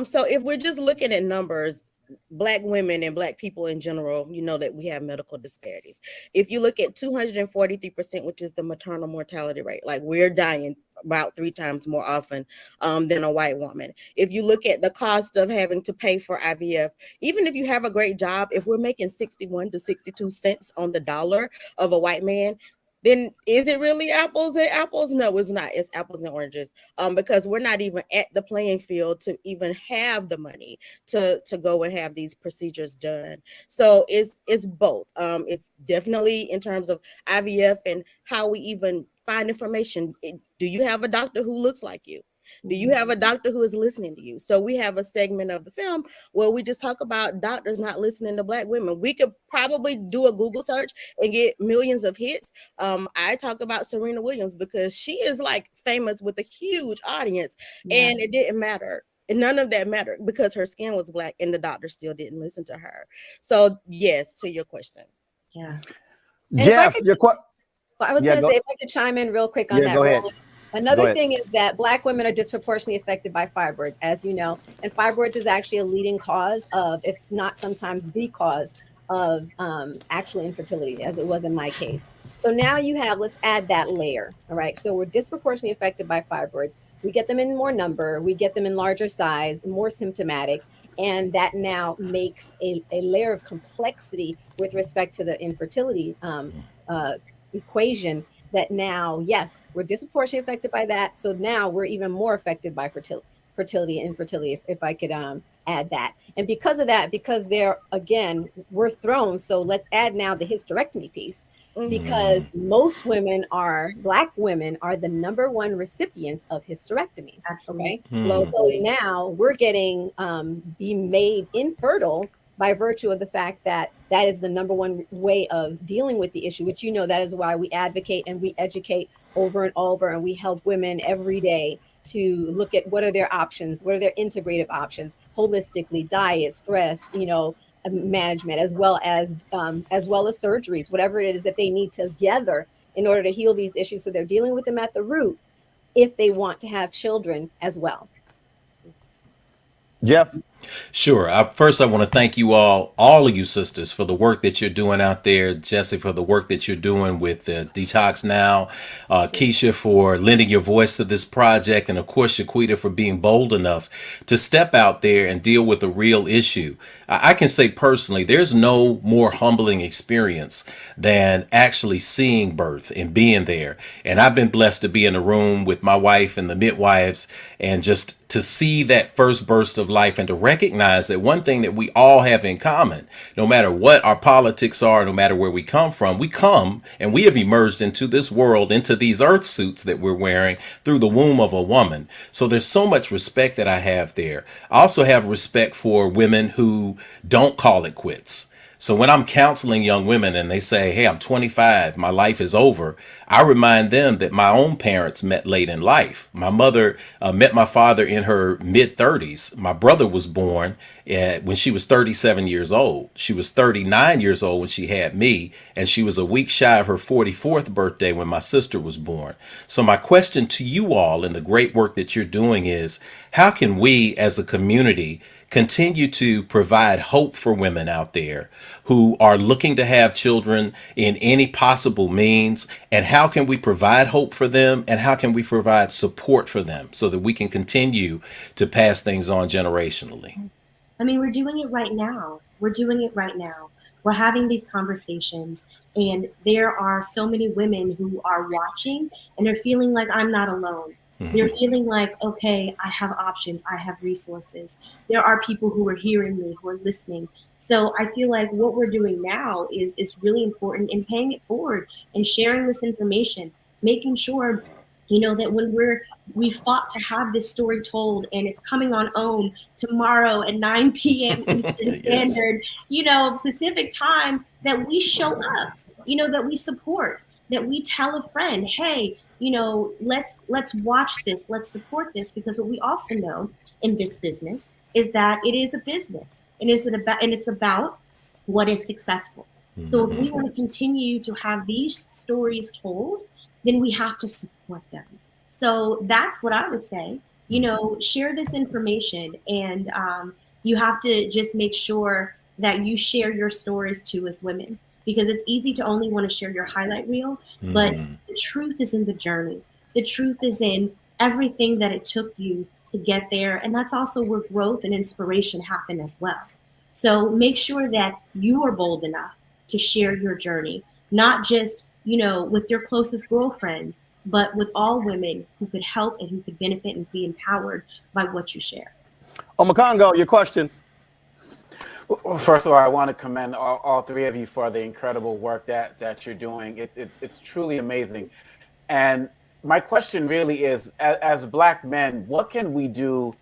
So if we're just looking at numbers, Black women and Black people in general, you know that we have medical disparities. If you look at 243%, which is the maternal mortality rate, like we're dying about 3 times more often than a white woman. If you look at the cost of having to pay for IVF, even if you have a great job, if we're making 61 to 62 cents on the dollar of a white man, then is it really apples and apples? No, it's not. It's apples and oranges, because we're not even at the playing field to even have the money to go and have these procedures done. So it's both. It's definitely in terms of IVF and how we even find information. Do you have a doctor who looks like you? Do you have a doctor who is listening to you? So we have a segment of the film where we just talk about doctors not listening to Black women. We could probably do a Google search and get millions of hits. I talk about Serena Williams because she is like famous with a huge audience, and it didn't matter. And none of that mattered because her skin was Black and the doctor still didn't listen to her. So yes, to your question. Yeah. Jeff, your question. Well, I was going to say, if I could chime in real quick on that. Go ahead. Another thing is that Black women are disproportionately affected by fibroids, as you know, and fibroids is actually a leading cause of, if not sometimes the cause of actual infertility, as it was in my case. So now you have, let's add that layer. All right. So we're disproportionately affected by fibroids. We get them in more number, we get them in larger size, more symptomatic, and that now makes a layer of complexity with respect to the infertility equation that now, yes, we're disproportionately affected by that. So now we're even more affected by fertility and infertility, if I could add that. And because of that, because they're, again, we're thrown. So let's add now the hysterectomy piece, because most women Black women are the #1 recipients of hysterectomies. Okay. So now we're getting being made infertile by virtue of the fact that that is the #1 way of dealing with the issue, which, you know, that is why we advocate and we educate over and over, and we help women every day to look at what are their options, what are their integrative options, holistically, diet, stress, you know, management, as well as surgeries, whatever it is that they need together in order to heal these issues. So they're dealing with them at the root if they want to have children as well. Jeff? Sure. First, I want to thank you all of you sisters, for the work that you're doing out there. Jesse, for the work that you're doing with Detox Now. Keshia, for lending your voice to this project. And of course, Shaquita, for being bold enough to step out there and deal with a real issue. I can say personally, there's no more humbling experience than actually seeing birth and being there. And I've been blessed to be in a room with my wife and the midwives, and just to see that first burst of life, and to recognize that one thing that we all have in common, no matter what our politics are, no matter where we come from, we come and we have emerged into this world, into these earth suits that we're wearing through the womb of a woman. So there's so much respect that I have there. I also have respect for women who don't call it quits. So when I'm counseling young women and they say, hey, I'm 25, my life is over, I remind them that my own parents met late in life. My mother met my father in her mid-30s. My brother was born when she was 37 years old. She was 39 years old when she had me, and she was a week shy of her 44th birthday when my sister was born. So my question to you all, and the great work that you're doing, is how can we as a community continue to provide hope for women out there who are looking to have children in any possible means? And how can we provide hope for them? And how can we provide support for them so that we can continue to pass things on generationally? I mean, we're doing it right now. We're doing it right now. We're having these conversations, and there are so many women who are watching, and they're feeling like I'm not alone. They're feeling like, okay, I have options, I have resources. There are people who are hearing me, who are listening. So I feel like what we're doing now is really important, and paying it forward and sharing this information, making sure, you know, that when we fought to have this story told, and it's coming on OWN tomorrow at 9 p.m. Eastern Standard, you know, Pacific time, that we show up, you know, that we support, that we tell a friend, hey, you know, let's watch this, let's support this, because what we also know in this business is that it is a business, and it's about what is successful. So if we want to continue to have these stories told, then we have to support them. So that's what I would say. You know, share this information, and you have to just make sure that you share your stories too as women, because it's easy to only want to share your highlight reel, but the truth is in the journey. The truth is in everything that it took you to get there. And that's also where growth and inspiration happen as well. So make sure that you are bold enough to share your journey, not just, you know, with your closest girlfriends, but with all women who could help and who could benefit and be empowered by what you share. Omakongo, your question. Well, first of all, I want to commend all three of you for the incredible work that you're doing. It's truly amazing. And my question really is, as Black men, what can we do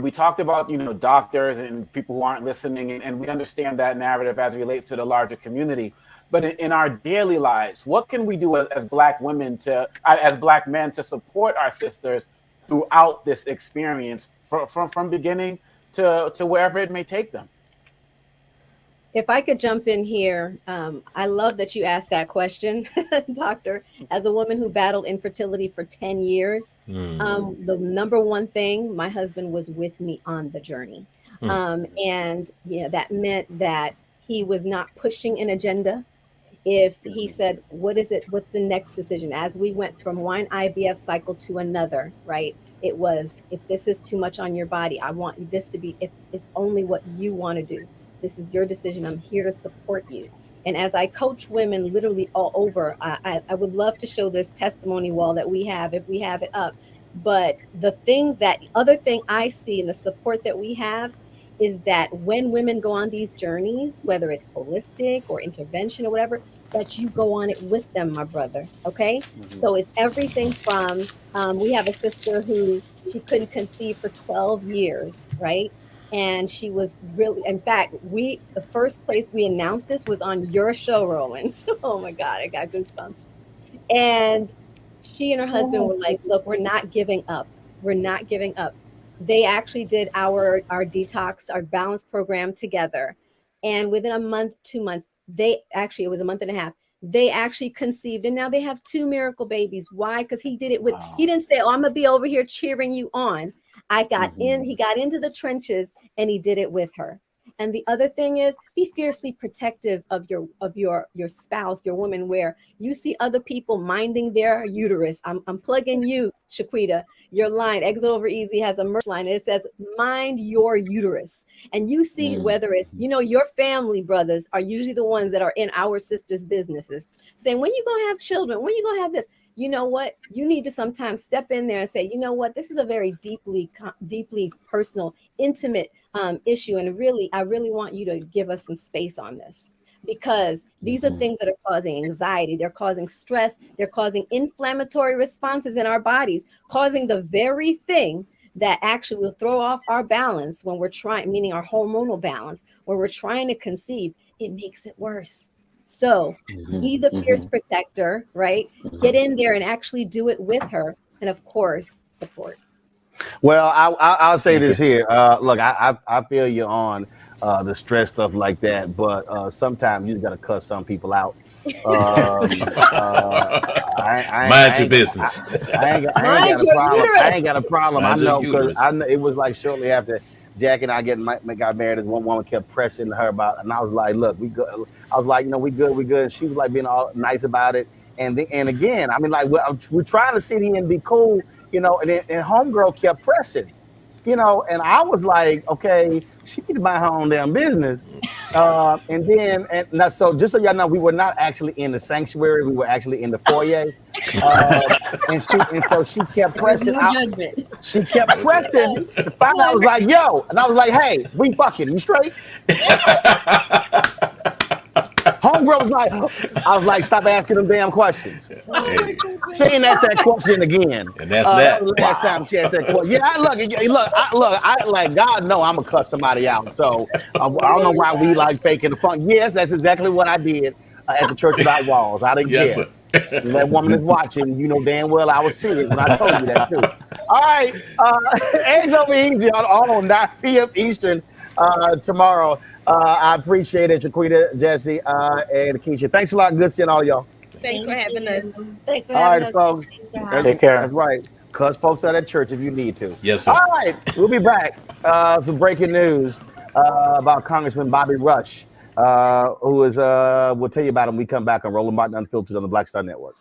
we talked about, doctors and people who aren't listening, and we understand that narrative as it relates to the larger community. But in our daily lives, what can we do as Black women as Black men to support our sisters throughout this experience from beginning to wherever it may take them? If I could jump in here, I love that you asked that question, Doctor. As a woman who battled infertility for 10 years, the number one thing, my husband was with me on the journey. And that meant that he was not pushing an agenda. If he said, what's the next decision? As we went from one IVF cycle to another, right? It was, if this is too much on your body, I want this to be, if it's only what you want to do. This is your decision. I'm here to support you. And as I coach women literally all over, I would love to show this testimony wall that we have, if we have it up. But the other thing I see in the support that we have is that when women go on these journeys, whether it's holistic or intervention or whatever, that you go on it with them, my brother. Okay. So it's everything from, we have a sister who she couldn't conceive for 12 years, right? And she was really, in fact, the first place we announced this was on your show, Roland. Oh my God, I got goosebumps. And she and her husband were like, look, we're not giving up. We're not giving up. They actually did our detox, our balance program together. And within a month, 2 months, it was a month and a half, they actually conceived. And now they have 2 miracle babies. Why? Because he did it he didn't say, oh, I'm gonna be over here cheering you on. He got into the trenches and he did it with her. And the other thing is, be fiercely protective of your spouse, your woman, where you see other people minding their uterus. I'm plugging you, Shaquita. Your line, Eggs Over Easy, has a merch line. It says, mind your uterus. And you see whether it's, your family brothers are usually the ones that are in our sisters' businesses saying, when you gonna have children? When you gonna have this? You know what? You need to sometimes step in there and say, you know what? This is a very deeply personal, intimate issue. And I really want you to give us some space on this, because these are things that are causing anxiety. They're causing stress. They're causing inflammatory responses in our bodies, causing the very thing that actually will throw off our balance when we're trying, meaning our hormonal balance, when we're trying to conceive. It makes it worse. So be the fierce protector, right? Get in there and actually do it with her. And of course, support. Well, I'll say this here. Look, I feel you on the stress stuff like that, but sometimes you got to cuss some people out. Mind your business. I ain't got a problem. I know, because it was like shortly after Jack and I got married, this one woman kept pressing her about, and I was like, look, we good. I was like, we good. And she was like being all nice about it. And again, I mean, like, we're trying to sit here and be cool, and homegirl kept pressing, and I was like, okay, she need to mind her own damn business. So just so y'all know, we were not actually in the sanctuary. We were actually in the foyer. And so she kept pressing. She kept pressing. Finally, I was like, yo. And I was like, hey, we fucking, you straight? Homegirl was like, I was like, stop asking them damn questions. Hey. She ain't asked that question again. And that's that. Last time she asked that question. Yeah, I like, God know I'm gonna cuss somebody out. So I don't know why we like faking the fun. Yes, that's exactly what I did at the Church Without Walls. I didn't care. Sir. That woman is watching, damn well I was serious when I told you that too. All right, Eggs Over Easy on 9 p.m. Eastern tomorrow. I appreciate it, Shaquita, Jesse, and Keshia. Thanks a lot. Good seeing all y'all. Thanks for having us. Thanks for having us. Folks. Take care. That's right. Cuss folks out at church if you need to. Yes, sir. All right, we'll be back. Some breaking news about Congressman Bobby Rush, who is, we'll tell you about him when we come back on Roland Martin Unfiltered on the Black Star Network.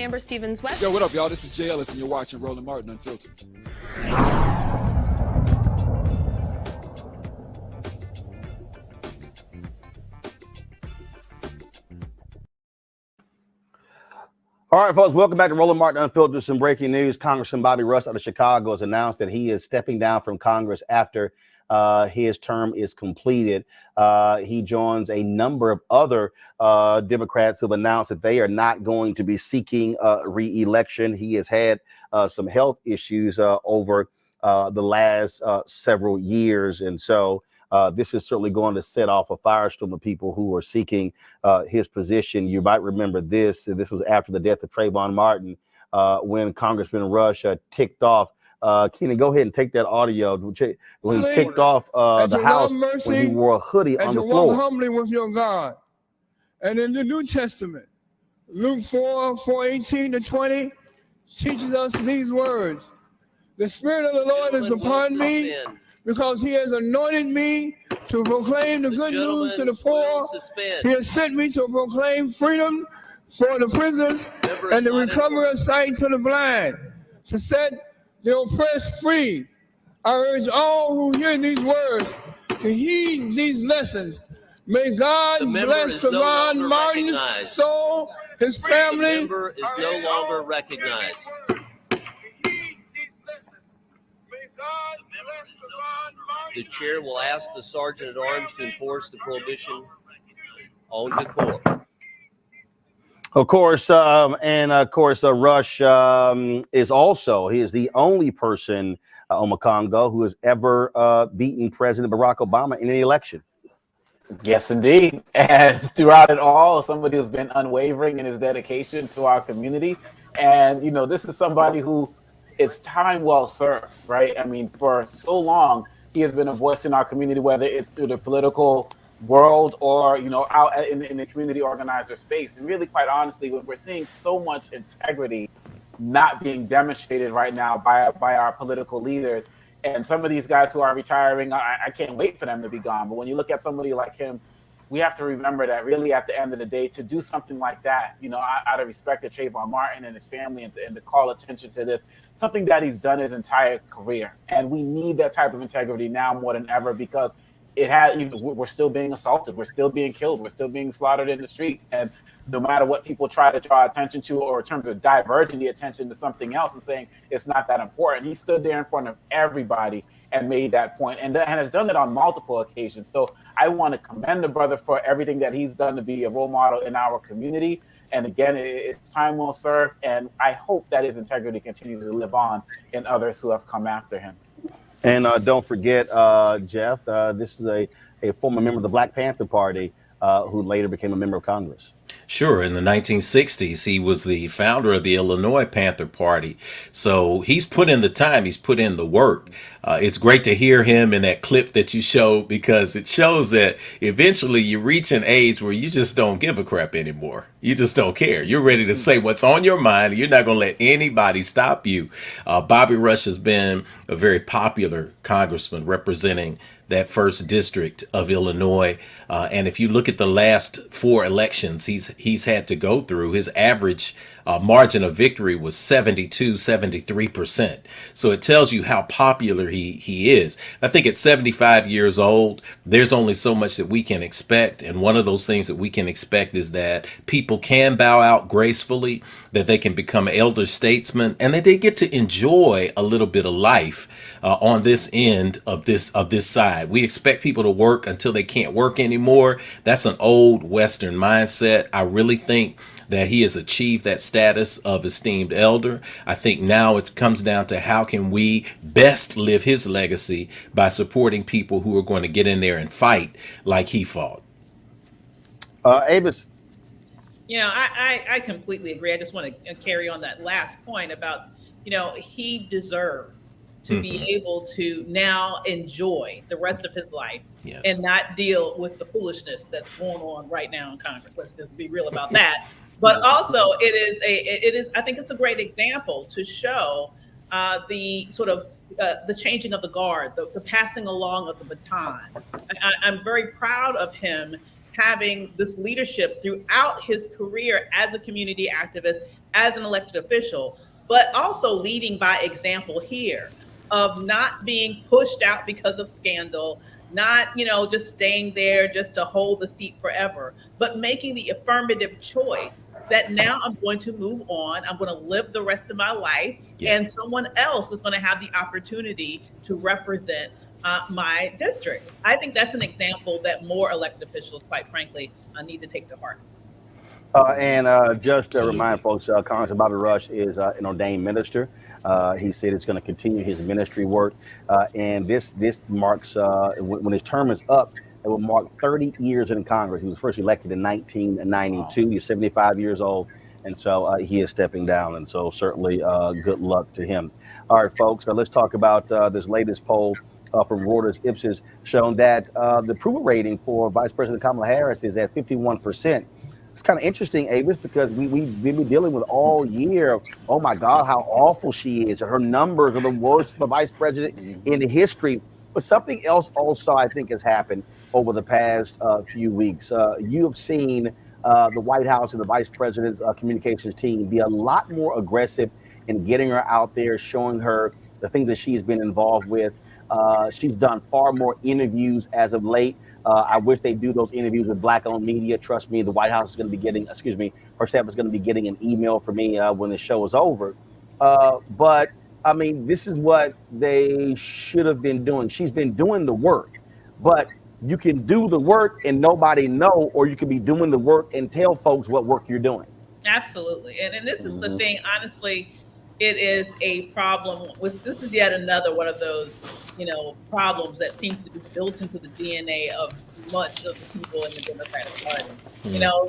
Amber Stevens West. Yo, what up, y'all? This is Jay Ellis, and you're watching Roland Martin Unfiltered. All right, folks, welcome back to Roland Martin Unfiltered. Some breaking news. Congressman Bobby Rush out of Chicago has announced that he is stepping down from Congress after his term is completed. He joins a number of other Democrats who have announced that they are not going to be seeking re-election. He has had some health issues over the last several years. And so this is certainly going to set off a firestorm of people who are seeking his position. You might remember this. This was after the death of Trayvon Martin when Congressman Rush ticked off. Keenan, go ahead and take that audio. When he ticked off the house when he wore a hoodie on the floor. Walk humbly with your God. And in the New Testament, Luke 4:18-20 teaches us these words. The Spirit of the Lord is upon me, because he has anointed me to proclaim the good news to the poor. He has sent me to proclaim freedom for the prisoners and the recovery of sight to the blind, to set the oppressed free. I urge all who hear these words to heed these lessons. May God bless Trayvon Martin's soul, his family. The member is no longer recognized. The chair will ask the Sergeant at Arms to enforce the prohibition on decorum. Of course, Rush is also, he is the only person, Omakongo, who has ever beaten President Barack Obama in any election. Yes, indeed. And throughout it all, somebody who's been unwavering in his dedication to our community. And, you know, this is somebody who is time well served, right? I mean, for so long, he has been a voice in our community, whether it's through the political world or, you know, out in the community organizer space. And really, quite honestly, we're seeing so much integrity not being demonstrated right now by our political leaders. And some of these guys who are retiring, I can't wait for them to be gone. But when you look at somebody like him, we have to remember that really at the end of the day, to do something like that, you know, out of respect to Trayvon Martin and his family and to call attention to this, something that he's done his entire career. And we need that type of integrity now more than ever, because we're still being assaulted, we're still being killed, we're still being slaughtered in the streets. And no matter what people try to draw attention to, or in terms of diverting the attention to something else and saying it's not that important, he stood there in front of everybody and made that point, and has done it on multiple occasions. So I want to commend the brother for everything that he's done to be a role model in our community. And again, it's time well served, and I hope that his integrity continues to live on in others who have come after him. And don't forget, Jeff, this is a former member of the Black Panther Party who later became a member of Congress. Sure. In the 1960s, he was the founder of the Illinois Panther Party. So he's put in the time, he's put in the work. It's great to hear him in that clip that you showed, because it shows that eventually you reach an age where you just don't give a crap anymore. You just don't care. You're ready to say what's on your mind. You're not going to let anybody stop you. Bobby Rush has been a very popular congressman representing that first district of Illinois. And if you look at the last 4 elections he's had to go through, his average margin of victory was 73%. So it tells you how popular he is. I think at 75 years old, there's only so much that we can expect. And one of those things that we can expect is that people can bow out gracefully, that they can become elder statesmen, and that they get to enjoy a little bit of life on this end of this side. We expect people to work until they can't work anymore. That's an old Western mindset. I really think that he has achieved that status of esteemed elder. I think now it comes down to how can we best live his legacy by supporting people who are going to get in there and fight like he fought. Avis. You know, I completely agree. I just want to carry on that last point about, you know, he deserves to be able to now enjoy the rest of his life and not deal with the foolishness that's going on right now in Congress. Let's just be real about that. But also it is, I think it's a great example to show the sort of the changing of the guard, the passing along of the baton. I'm very proud of him having this leadership throughout his career as a community activist as an elected official, but also leading by example here of not being pushed out because of scandal, not, just staying there just to hold the seat forever, but making the affirmative choice that now I'm going to move on. I'm going to live the rest of my life, and someone else is going to have the opportunity to represent my district. I think that's an example that more elected officials, quite frankly, need to take to heart. Just to remind folks, Congressman Bobby Rush is an ordained minister. He said it's going to continue his ministry work, and this marks when his term is up, it will mark 30 years in Congress. He was first elected in 1992. Wow. He's 75 years old, and so he is stepping down. And so certainly good luck to him. All right, folks, let's talk about this latest poll from Reuters Ipsos, showing that the approval rating for Vice President Kamala Harris is at 51%. It's kind of interesting, Avis, because we've been dealing with all year. Oh my God, how awful she is! Her numbers are the worst for vice president in history. But something else also, I think, has happened over the past few weeks. You have seen the White House and the vice president's communications team be a lot more aggressive in getting her out there, showing her the things that she's been involved with. She's done far more interviews as of late. I wish they do those interviews with Black-owned media. Trust me, the White House is going to be getting, her staff is going to be getting an email from me when the show is over. But I mean, this is what they should have been doing. She's been doing the work, but you can do the work and nobody know, or you can be doing the work and tell folks what work you're doing. Absolutely. And this is the thing, honestly, it is a problem. This is yet another one of those, problems that seems to be built into the DNA of much of the people in the Democratic Party.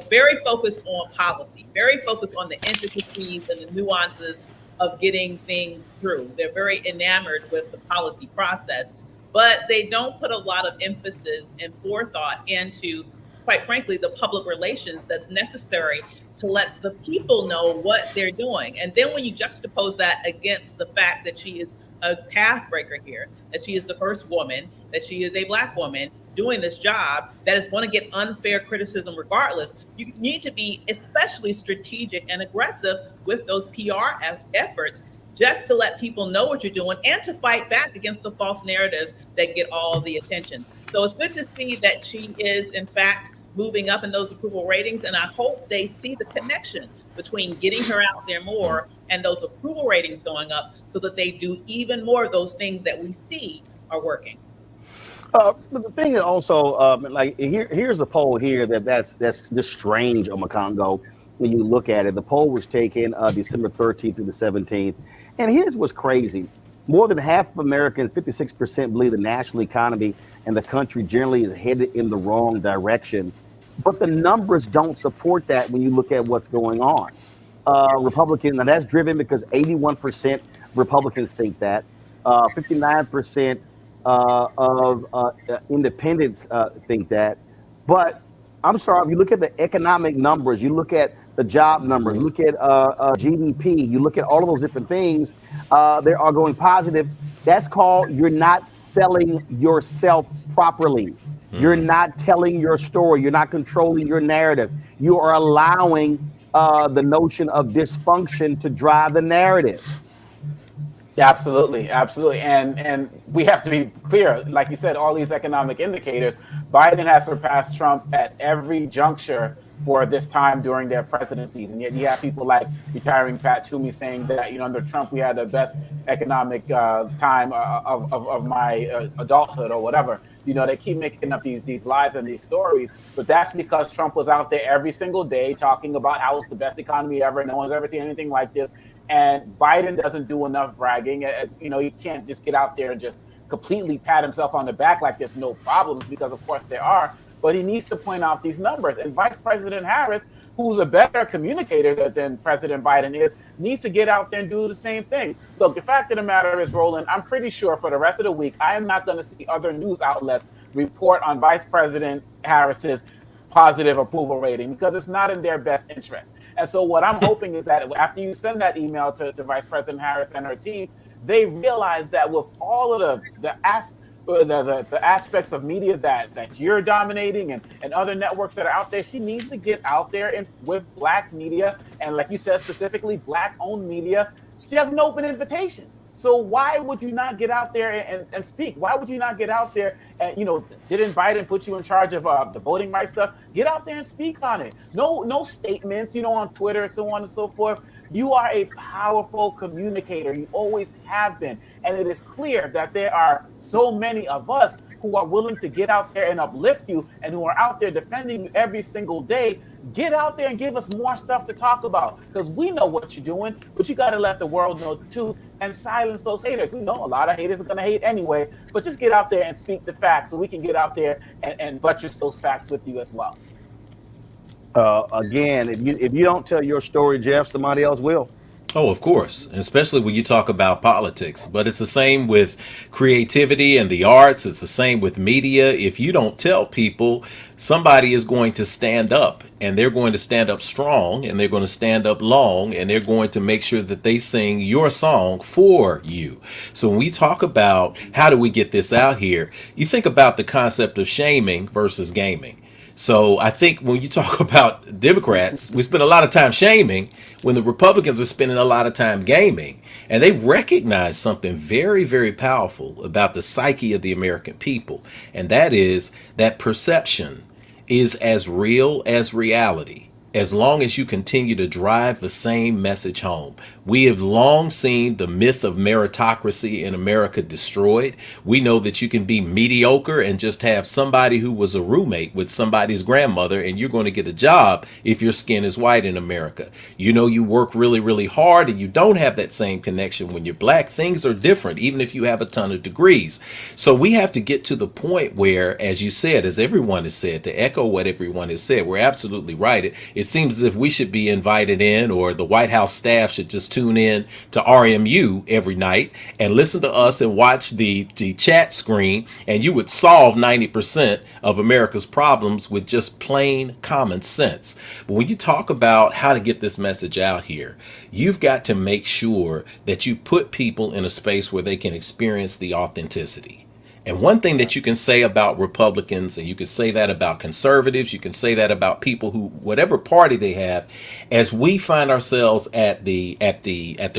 Very focused on policy, very focused on the intricacies and the nuances of getting things through. They're very enamored with the policy process, but they don't put a lot of emphasis and forethought into, quite frankly, the public relations that's necessary to let the people know what they're doing. And then when you juxtapose that against the fact that she is a path breaker here, that she is the first woman, that she is a Black woman doing this job that is going to get unfair criticism regardless, you need to be especially strategic and aggressive with those PR efforts, just to let people know what you're doing and to fight back against the false narratives that get all the attention. So it's good to see that she is, in fact, moving up in those approval ratings. And I hope they see the connection between getting her out there more and those approval ratings going up, so that they do even more of those things that we see are working. But the thing is also, here's a poll here that's just strange on Congo. When you look at it, the poll was taken December 13th through the 17th. And here's what's crazy. More than half of Americans, 56%, believe the national economy and the country generally is headed in the wrong direction. But the numbers don't support that when you look at what's going on. Republicans, now that's driven because 81% Republicans think that. 59% of independents think that. But I'm sorry, if you look at the economic numbers, you look at the job numbers, you look at GDP, you look at all of those different things, they are going positive. That's called you're not selling yourself properly. You're not telling your story. You're not controlling your narrative. You are allowing the notion of dysfunction to drive the narrative. Yeah, absolutely. And we have to be clear, like you said, all these economic indicators, Biden has surpassed Trump at every juncture for this time during their presidencies. And yet you have people like retiring Pat Toomey saying that, under Trump, we had the best economic time of my adulthood or whatever. They keep making up these lies and these stories, but that's because Trump was out there every single day talking about how it's the best economy ever. No one's ever seen anything like this. And Biden doesn't do enough bragging. He can't just get out there and just completely pat himself on the back like there's no problems, because of course there are. But he needs to point out these numbers. And Vice President Harris, who's a better communicator than President Biden is, needs to get out there and do the same thing. Look, the fact of the matter is, Roland, I'm pretty sure for the rest of the week, I am not going to see other news outlets report on Vice President Harris's positive approval rating, because it's not in their best interest. And so what I'm hoping is that after you send that email to Vice President Harris and her team, they realize that with all of the aspects of media that you're dominating and other networks that are out there. She needs to get out there and with Black media, and like you said, specifically Black-owned media. She has an open invitation. So why would you not get out there and speak? Why would you not get out there and, didn't Biden put you in charge of the voting rights stuff? Get out there and speak on it. No statements, on Twitter and so on and so forth. You are a powerful communicator. You always have been. And it is clear that there are so many of us who are willing to get out there and uplift you and who are out there defending you every single day. Get out there and give us more stuff to talk about, because we know what you're doing, but you got to let the world know too, and silence those haters. We know a lot of haters are going to hate anyway, but just get out there and speak the facts so we can get out there and buttress those facts with you as well. Again, if you don't tell your story, Jeff, somebody else will. Oh, of course, especially when you talk about politics. But it's the same with creativity and the arts. It's the same with media. If you don't tell people, somebody is going to stand up, and they're going to stand up strong, and they're going to stand up long, and they're going to make sure that they sing your song for you. So when we talk about how do we get this out here, you think about the concept of shaming versus gaming. So I think when you talk about Democrats, we spend a lot of time shaming when the Republicans are spending a lot of time gaming. And they recognize something very, very powerful about the psyche of the American people. And that is that perception is as real as reality, as long as you continue to drive the same message home. We have long seen the myth of meritocracy in America destroyed. We know that you can be mediocre and just have somebody who was a roommate with somebody's grandmother, and you're going to get a job if your skin is white in America. You work really, really hard, and you don't have that same connection when you're Black. Things are different, even if you have a ton of degrees. So we have to get to the point where, as you said, as everyone has said, to echo what everyone has said, we're absolutely right. It seems as if we should be invited in, or the White House staff should just tune in to RMU every night and listen to us and watch the chat screen, and you would solve 90% of America's problems with just plain common sense. But when you talk about how to get this message out here, you've got to make sure that you put people in a space where they can experience the authenticity. And one thing that you can say about Republicans, and you can say that about conservatives, you can say that about people who, whatever party they have, as we find ourselves at the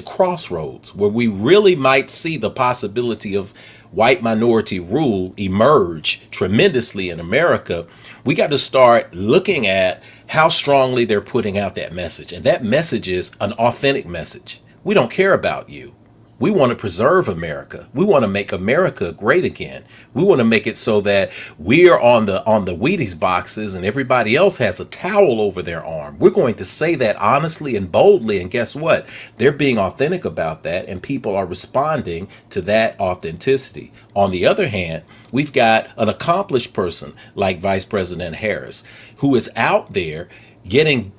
crossroads where we really might see the possibility of white minority rule emerge tremendously in America, we got to start looking at how strongly they're putting out that message. And that message is an authentic message. We don't care about you. We want to preserve America. We want to make America great again. We want to make it so that we're on the Wheaties boxes and everybody else has a towel over their arm. We're going to say that honestly and boldly. And guess what? They're being authentic about that, and people are responding to that authenticity. On the other hand, we've got an accomplished person like Vice President Harris, who is out there getting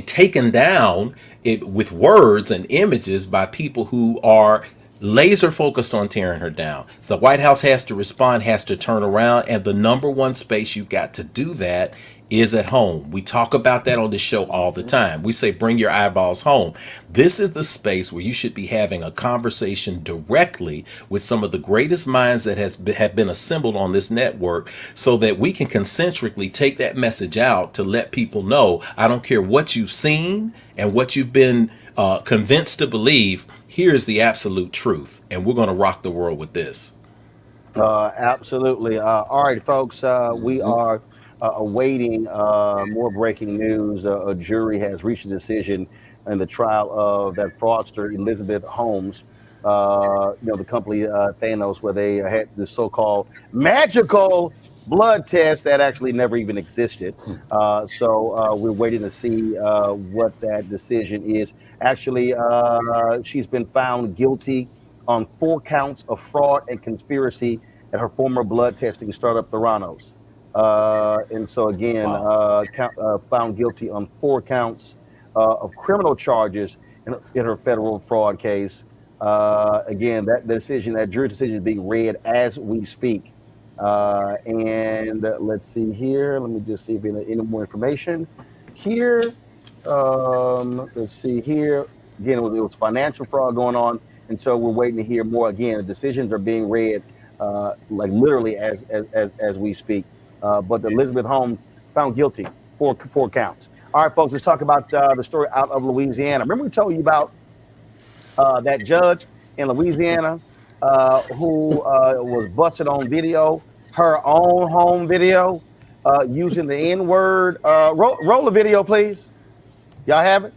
taken down with words and images by people who are laser focused on tearing her down. So the White House has to respond, has to turn around, and the number one space you've got to do that is at home. We talk about that on this show all the time. We say, bring your eyeballs home. This is the space where you should be having a conversation directly with some of the greatest minds that have been assembled on this network, so that we can concentrically take that message out to let people know, I don't care what you've seen and what you've been convinced to believe, here's the absolute truth. And we're going to rock the world with this. Absolutely. All right, folks, we are awaiting more breaking news. A jury has reached a decision in the trial of that fraudster Elizabeth Holmes, the company Thanos, where they had this so-called magical blood test that actually never even existed. So we're waiting to see what that decision is. Actually, she's been found guilty on 4 counts of fraud and conspiracy at her former blood testing startup Theranos. And so again, found guilty on 4 counts of criminal charges in her federal fraud case. Again, that jury decision is being read as we speak. And let's see here. Let me just see if any more information here. Let's see here. Again, it was financial fraud going on. And so we're waiting to hear more. Again, the decisions are being read like literally as we speak. But Elizabeth Holmes found guilty, four counts. All right, folks, let's talk about the story out of Louisiana. Remember we told you about that judge in Louisiana who was busted on video, her own home video, using the N-word. Roll the video, please. Y'all have it?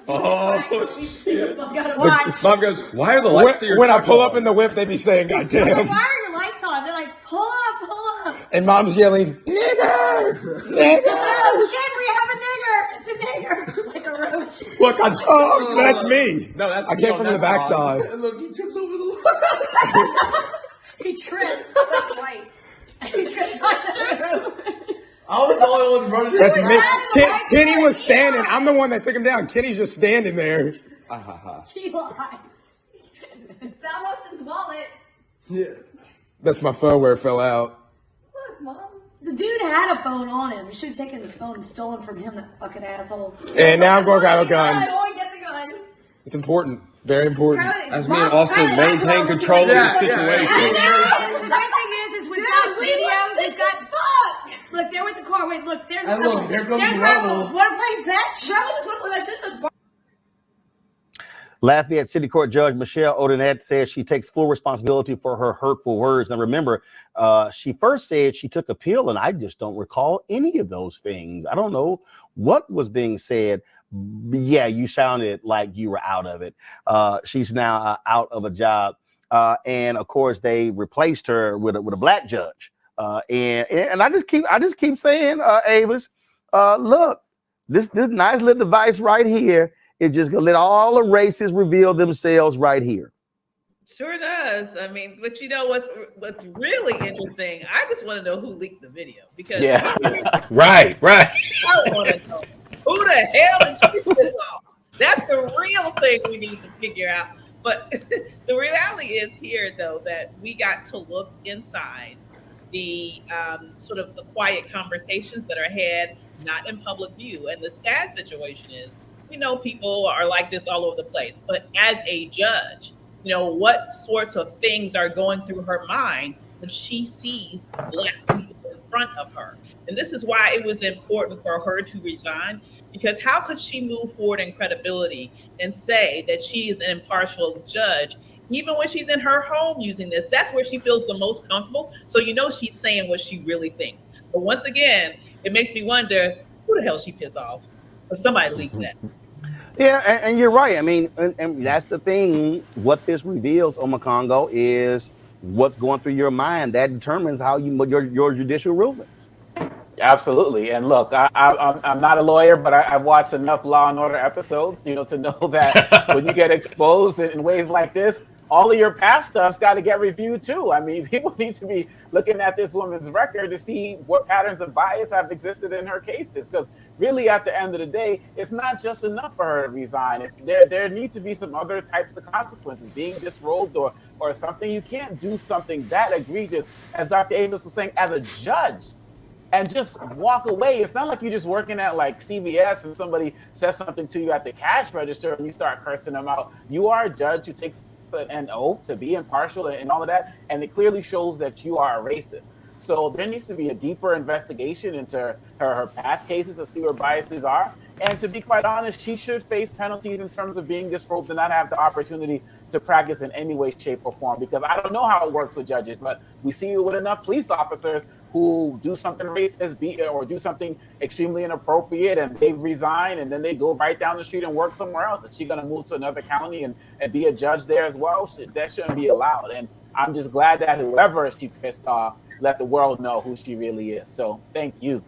Oh, shit. The mom goes, why are the lights to your When I truck pull on? up in the whip, they be saying, God I'm like, damn. why are your lights on? They're like, pull up. And mom's yelling, nigger! Nigger! Oh, kid, we have a nigger. It's a nigger. Like a roach. Look, oh, that's me. No, that's I me came on from the that backside. side. Look, he trips over the He trips twice. He trips twice. I was the only one running. That's me. Kenny was standing. I'm the one that took him down. Kenny's just standing there. He lied. Found Austin's wallet. Yeah. That's my phone where it fell out. Look, Mom. The dude had a phone on him. You should have taken his phone and stolen from him, that fucking asshole. And now I'm going to grab a gun. Go get the gun. It's important. Very important. As me and Austin maintain control of the situation. The great thing is we've got video. We've got fuck. Look, they're with the car. Wait, look, there's And look, here comes there's Rebel. Want to play fetch? Rebel quickly like this is. Lafayette City Court Judge Michelle Odinette says she takes full responsibility for her hurtful words. Now, remember, she first said she took a pill, and I just don't recall any of those things. I don't know what was being said. Yeah, you sounded like you were out of it. She's now out of a job. And, of course, they replaced her with a black judge. And I just keep saying, Avis, look, this nice little device right here is just gonna let all the races reveal themselves right here. Sure does. I mean, but you know what's really interesting? I just want to know who leaked the video because right. I want to know who the hell did she piss off. That's the real thing we need to figure out. But the reality is here, though, that we got to look inside the sort of the quiet conversations that are had, not in public view. And the sad situation is, we know people are like this all over the place, but as a judge, you know, what sorts of things are going through her mind when she sees Black people in front of her? And this is why it was important for her to resign, because how could she move forward in credibility and say that she is an impartial judge, even when she's in her home using this? That's where she feels the most comfortable. So you know she's saying what she really thinks. But once again, it makes me wonder who the hell she pissed off. But somebody leaked that. Yeah, and you're right. I mean, and that's the thing. What this reveals, Omakongo, is what's going through your mind. That determines how your judicial rulings. Absolutely. And look, I'm not a lawyer, but I've watched enough Law and Order episodes, you know, to know that when you get exposed in ways like this, all of your past stuff's got to get reviewed too. I mean, people need to be looking at this woman's record to see what patterns of bias have existed in her cases. Because really, at the end of the day, it's not just enough for her to resign. There need to be some other types of consequences, being disrobed or something. You can't do something that egregious, as Dr. Avis was saying, as a judge, and just walk away. It's not like you're just working at like CVS and somebody says something to you at the cash register and you start cursing them out. You are a judge who takes an oath to be impartial and all of that, and it clearly shows that you are a racist. So there needs to be a deeper investigation into her past cases to see where biases are. And to be quite honest, she should face penalties in terms of being disrobed and not have the opportunity to practice in any way, shape, or form. Because I don't know how it works with judges, but we see it with enough police officers who do something racist or do something extremely inappropriate and they resign and then they go right down the street and work somewhere else. Is she going to move to another county and be a judge there as well? That shouldn't be allowed. And I'm just glad that whoever she pissed off let the world know who she really is. So thank you.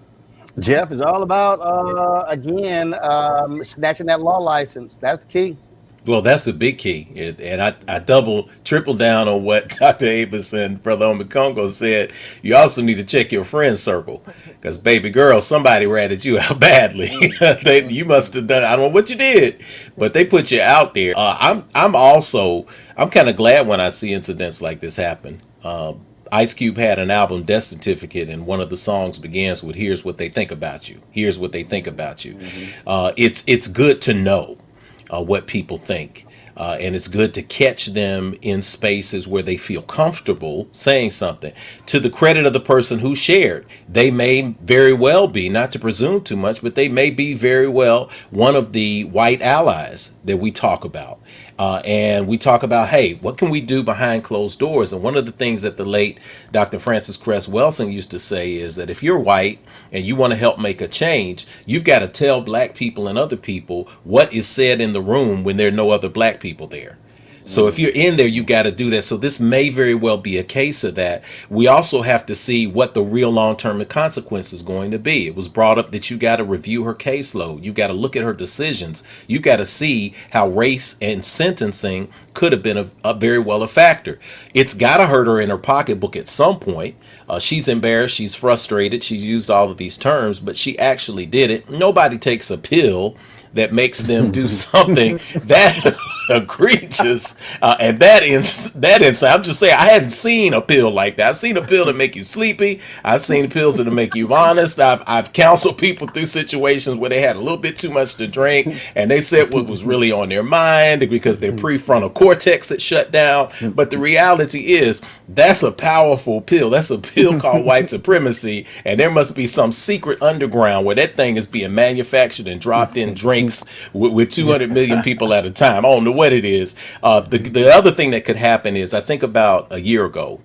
Jeff is all about, again, snatching that law license. That's the key. Well, that's the big key. And I triple down on what Dr. Avis and Brother Omakongo said. You also need to check your friend circle because, baby girl, somebody ratted you out badly. You must have done, I don't know what you did, but they put you out there. I'm kind of glad when I see incidents like this happen. Ice Cube had an album, Death Certificate, and one of the songs begins with, "Here's what they think about you. Here's what they think about you." Mm-hmm. It's good to know what people think. And it's good to catch them in spaces where they feel comfortable saying something. To the credit of the person who shared, they may very well be, not to presume too much, but they may be very well one of the white allies that we talk about. And we talk about, hey, what can we do behind closed doors? And one of the things that the late Dr. Francis Cress Welsing used to say is that if you're white and you want to help make a change, you've got to tell black people and other people what is said in the room when there are no other black people there. So if you're in there, you got to do that. So this may very well be a case of that. We also have to see what the real long-term consequence is going to be. It was brought up that you got to review her caseload. You got to look at her decisions. You got to see how race and sentencing could have been a very well a factor. It's got to hurt her in her pocketbook at some point. She's embarrassed. She's frustrated. She's used all of these terms, but she actually did it. Nobody takes a pill that makes them do something that egregious and that insane. I'm just saying, I hadn't seen a pill like that. I've seen a pill that make you sleepy. I've seen pills that make you honest. I've counseled people through situations where they had a little bit too much to drink and they said what was really on their mind because their prefrontal cortex had shut down. But the reality is that's a powerful pill. That's a pill called white supremacy, and there must be some secret underground where that thing is being manufactured and dropped in drinks with 200 million people at a time. I don't know what it is. The other thing that could happen is, I think about a year ago,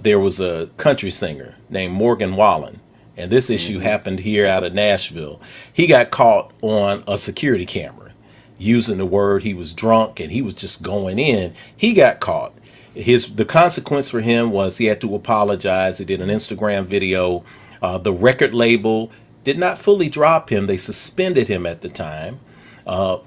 there was a country singer named Morgan Wallen, and this issue happened here out of Nashville. He got caught on a security camera using the word. He was drunk and he was just going in. He got caught. The consequence for him was he had to apologize. He did an Instagram video. The record label did not fully drop him. They suspended him at the time.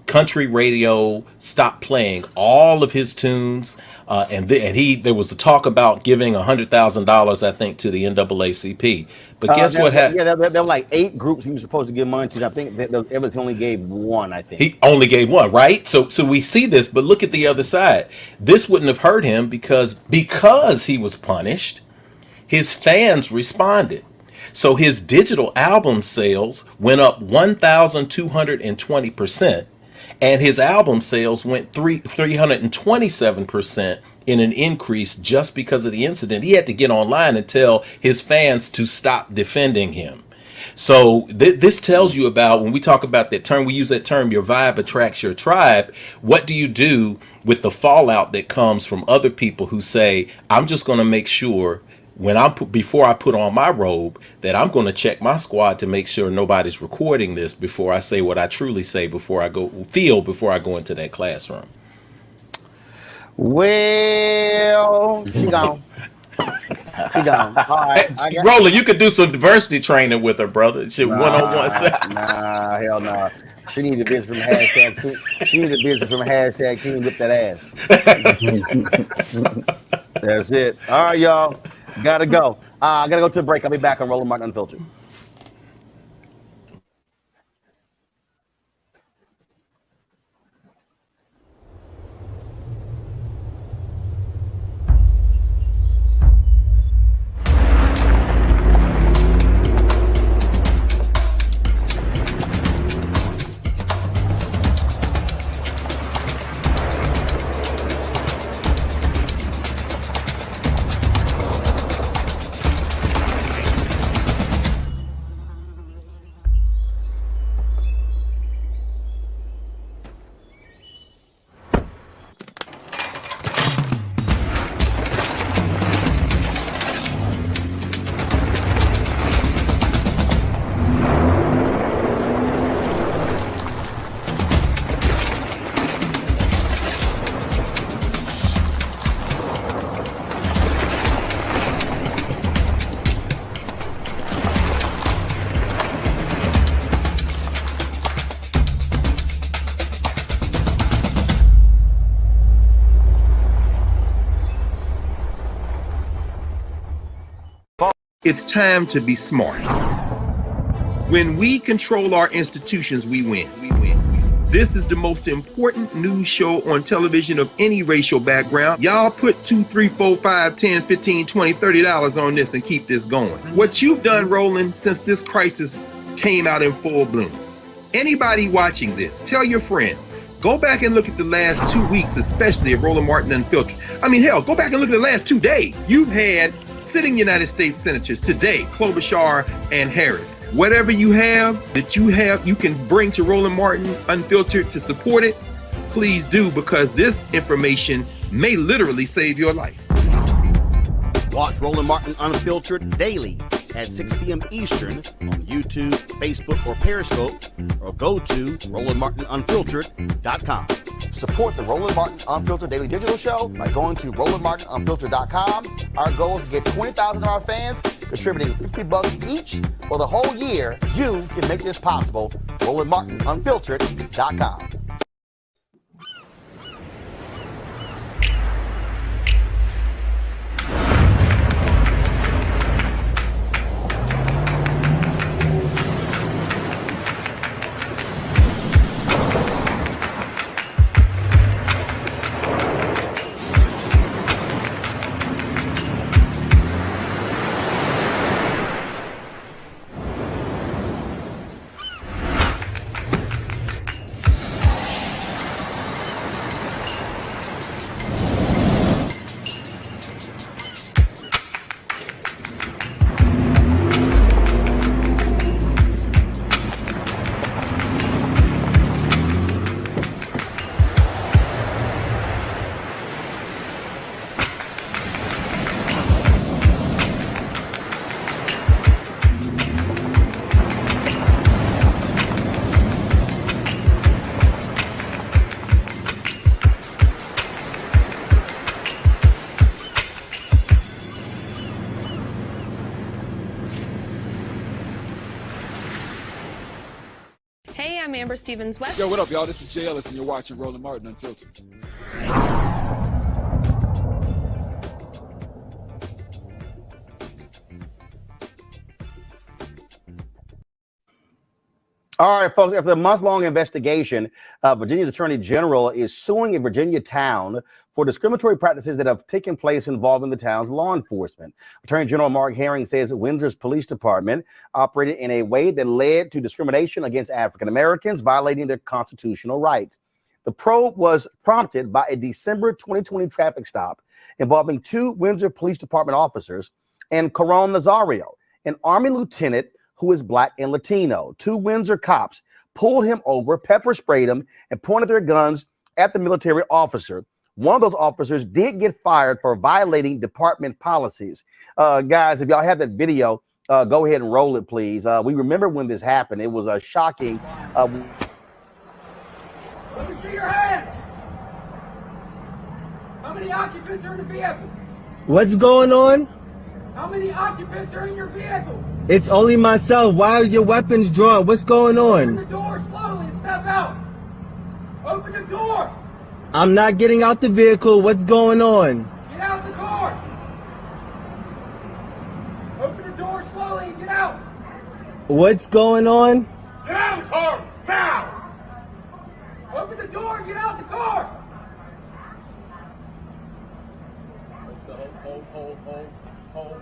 Country radio stopped playing all of his tunes, and there was a talk about giving $100,000, I think, to the NAACP. But guess what happened? Yeah, there were like 8 groups he was supposed to give money to. I think Evans only gave 1. I think he only gave 1, right? So we see this, but look at the other side. This wouldn't have hurt him because he was punished. His fans responded. So his digital album sales went up 1,220%, and his album sales went 327% in an increase just because of the incident. He had to get online and tell his fans to stop defending him. So this tells you about, when we talk about that term, we use that term, your vibe attracts your tribe. What do you do with the fallout that comes from other people who say, I'm just going to make sure before I put on my robe, that I'm going to check my squad to make sure nobody's recording this before I say what I truly say, before I go into that classroom. Well, she gone. She gone. All right. Roland, you could do some diversity training with her, brother. Shit, one-on-one. Nah, hell no. She needed business from hashtag team. She needed business from hashtag team whip that ass. That's it. All right, y'all. Gotta go. I gotta go to a break. I'll be back on Roland Martin Unfiltered. It's time to be smart. When we control our institutions, we win. This is the most important news show on television of any racial background. Y'all put $2, $3, $4, $5, $10, $15, $20, $30 on this and keep this going. What you've done, Roland, since this crisis came out in full bloom. Anybody watching this, tell your friends, Go back and look at the last 2 weeks, especially of Roland Martin Unfiltered. I mean, hell, go back and look at the last 2 days. You've had sitting United States senators today, Klobuchar and Harris. Whatever you have that you can bring to Roland Martin Unfiltered to support it, please do, because this information may literally save your life. Watch Roland Martin Unfiltered daily at 6 p.m. Eastern on YouTube, Facebook, or Periscope, or go to RolandMartinUnfiltered.com. Support the Roland Martin Unfiltered Daily Digital Show by going to RolandMartinUnfiltered.com. Our goal is to get 20,000 of our fans contributing $50 each for the whole year. You can make this possible. RolandMartinUnfiltered.com. Hey, I'm Amber Stevens-West. Yo, what up, y'all? This is Jay Ellis, and you're watching Roland Martin Unfiltered. All right, folks, after a months-long investigation, Virginia's Attorney General is suing a Virginia town for discriminatory practices that have taken place involving the town's law enforcement. Attorney General Mark Herring says that Windsor's police department operated in a way that led to discrimination against African Americans, violating their constitutional rights. The probe was prompted by a December 2020 traffic stop involving 2 Windsor Police Department officers and Caron Nazario, an Army lieutenant who is Black and Latino. 2 Windsor cops pulled him over, pepper sprayed him, and pointed their guns at the military officer. One of those officers did get fired for violating department policies. Guys, if y'all have that video, go ahead and roll it, please. We remember when this happened. It was a shocking. Let me see your hands. How many occupants are in the vehicle? What's going on? How many occupants are in your vehicle? It's only myself. Why are your weapons drawn? What's going Open the on? door slowly and step out. Open the door. I'm not getting out the vehicle. What's going on? Get out the car. Open the door slowly and get out. What's going on? Get out of the car now. Open the door and get out the car. Hold.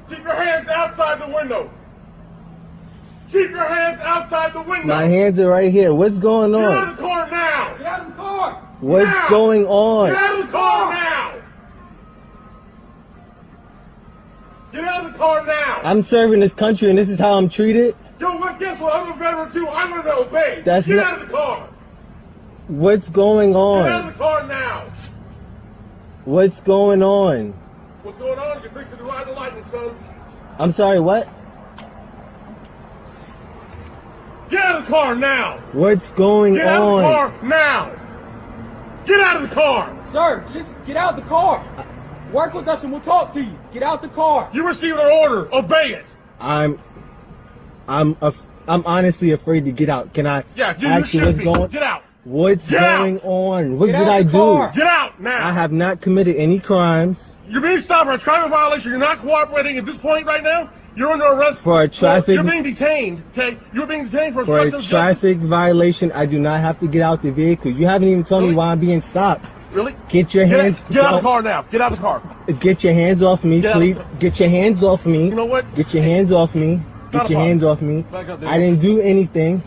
Keep your hands outside the window. Keep your hands outside the window. My hands are right here. What's going Get out on? of the car now. Get out of the car. What's now. going on? Get out of the car now. Get out of the car now. I'm serving this country and this is how I'm treated? Yo, guess what? I'm a veteran too. I'm going to obey. That's Get not- out of the car. What's going on? Get out of the car now. What's going on? What's going on? You're fixing to ride the lightning, son. I'm sorry, what? Get out of the car now. What's going Get out on? of the car now. Get out of the car. Sir, just get out of the car. Work with us and we'll talk to you. Get out the car. You received an order. Obey it. I'm honestly afraid to get out. Can I Yeah, you ask you should what's be. going? Get out. What's Get going out. on? What Get did out I the do? car. Get out now. I have not committed any crimes. You're being stopped for a traffic violation. You're not cooperating at this point right now. You're under arrest For a traffic- You're being detained. Okay, you're being detained for For a obstruction of justice. traffic violation, I do not have to get out the vehicle. You haven't even told me why I'm being stopped. Really? Get your hands. Get out of the car now. Get out of the car. Get your hands off me, Get out. please. Get your hands off me. You know what? Get your hands off me. Not Get a your problem. hands off me. Back up there. I didn't do anything.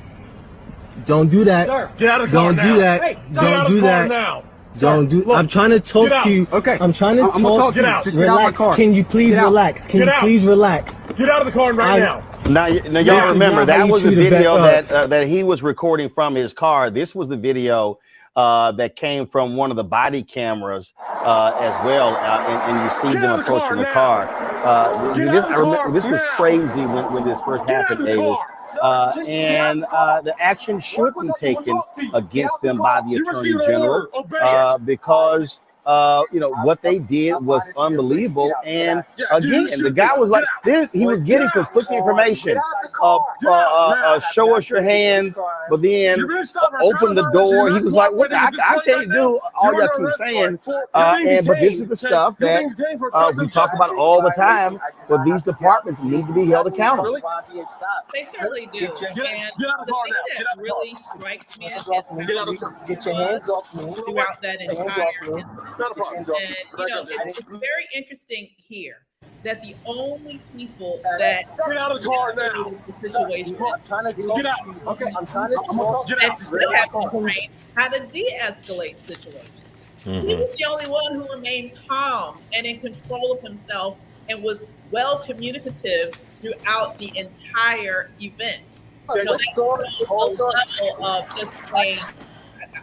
Don't do that. Sir, get out of the car Don't now. do that. Hey, get Don't out of do the car that. now. Don't do. Look, I'm trying to talk get out. to you. Okay. I'm trying to I'm talk. gonna talk to you. Get out. Just get out of Relax. my car. Can you please Get out. relax? Can Get you out. please relax? Get out of the car right now. Now y'all remember that was the video that he was recording from his car. This was the video that came from one of the body cameras as well, and you see them approaching the car. I remember this was crazy when this first happened, Davis. And the action should be taken against them by the Attorney General because what they did was unbelievable. And again, the guy was like, he was getting conflicting information. Show us your hands, but then open the door. He was like, what? I can't do all y'all keep saying. But this is the stuff that we talk about all the time, but these departments need to be held accountable. They certainly do. And the thing that really strikes me is Get your hands off me. throughout that entire incident. And it's very interesting here that the only people that get out of the car now. The situation Get out. Okay, I'm trying to get out. Still have to train how to de-escalate situations. He was the only one who remained calm and in control of himself and was well communicative throughout the entire event. That's a level of just plain,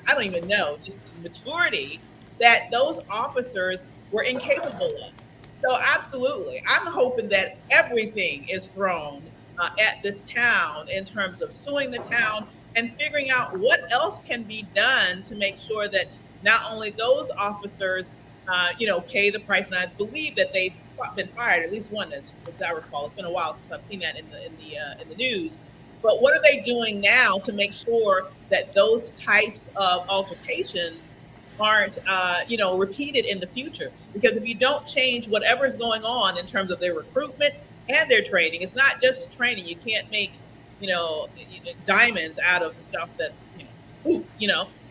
I don't even know, just maturity that those officers were incapable of. So absolutely, I'm hoping that everything is thrown at this town in terms of suing the town and figuring out what else can be done to make sure that not only those officers, pay the price. And I believe that they've been fired, at least one, as I recall. It's been a while since I've seen that in the news. But what are they doing now to make sure that those types of altercations aren't, repeated in the future? Because if you don't change whatever is going on in terms of their recruitment and their training, it's not just training. You can't make, diamonds out of stuff that's, So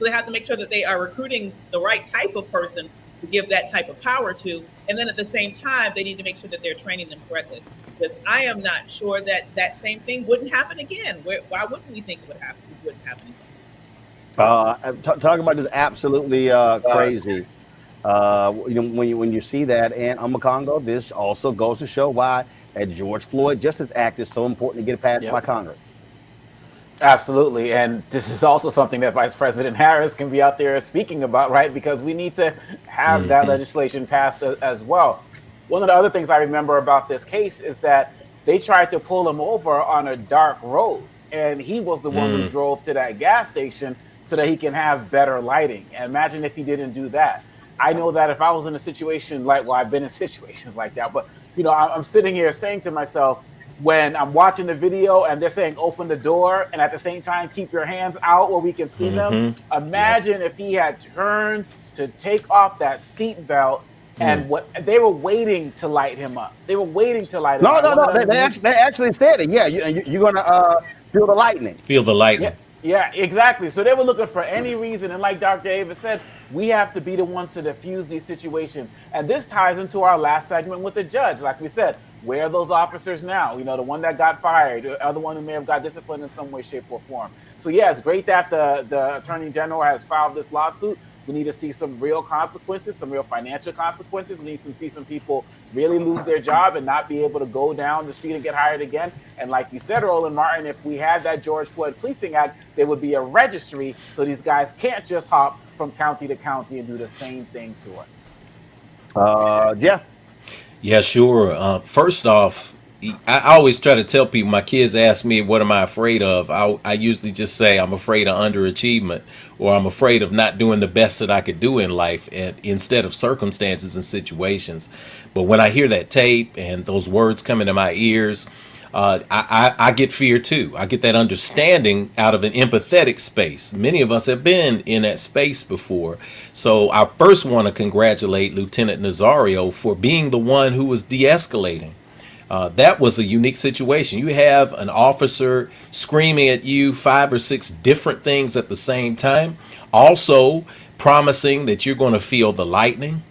they have to make sure that they are recruiting the right type of person to give that type of power to. And then at the same time, they need to make sure that they're training them correctly. Because I am not sure that that same thing wouldn't happen again. Why wouldn't we think it would happen? It wouldn't happen again. Talking about this absolutely crazy. When you see that, and Congo, this also goes to show why a George Floyd Justice Act is so important to get passed by Congress. Absolutely. And this is also something that Vice President Harris can be out there speaking about, right? Because we need to have that legislation passed as well. One of the other things I remember about this case is that they tried to pull him over on a dark road, and he was the one who drove to that gas station so that he can have better lighting. And imagine if he didn't do that. I know that if I was in a situation I've been in situations like that, but I'm sitting here saying to myself, when I'm watching the video and they're saying open the door and at the same time keep your hands out where we can see them, imagine if he had turned to take off that seat belt and what they were waiting to light him up. They were waiting to light him up. No. They actually said it. Yeah, you're gonna feel the lightning. Feel the lightning. Yeah, exactly. So they were looking for any reason, and like Dr. Ava said, we have to be the ones to diffuse these situations. And this ties into our last segment with the judge. Like we said, where are those officers now? The one that got fired, the other one who may have got disciplined in some way, shape, or form. So yeah, it's great that the Attorney General has filed this lawsuit. We need to see some real consequences, some real financial consequences. We need to see some people really lose their job and not be able to go down the street and get hired again. And like you said, Roland Martin, if we had that George Floyd Policing Act, there would be a registry so these guys can't just hop from county to county and do the same thing to us. Jeff? Yeah, sure. First off, I always try to tell people, my kids ask me, what am I afraid of? I usually just say I'm afraid of underachievement, or I'm afraid of not doing the best that I could do in life, and instead of circumstances and situations. But when I hear that tape and those words come into my ears, I get fear too. I get that understanding out of an empathetic space. Many of us have been in that space before. So I first want to congratulate Lieutenant Nazario for being the one who was de-escalating. That was a unique situation. You have an officer screaming at you 5 or 6 different things at the same time, also promising that you're going to feel the lightning.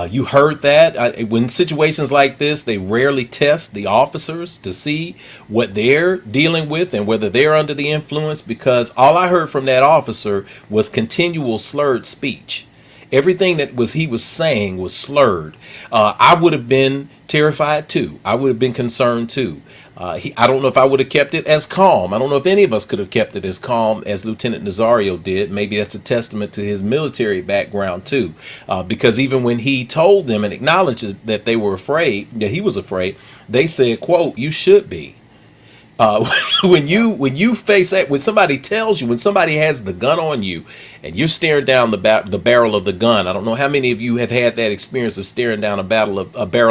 You heard that. When situations like this, they rarely test the officers to see what they're dealing with and whether they're under the influence, because all I heard from that officer was continual slurred speech. Everything that he was saying was slurred. I would have been terrified too. I would have been concerned too. I don't know if I would have kept it as calm. I don't know if any of us could have kept it as calm as Lieutenant Nazario did. Maybe that's a testament to his military background too, because even when he told them and acknowledged that they were afraid, that he was afraid, they said, "quote You should be." When you face that, when somebody tells you, when somebody has the gun on you, and you're staring down the barrel of the gun. I don't know how many of you have had that experience of staring down a barrel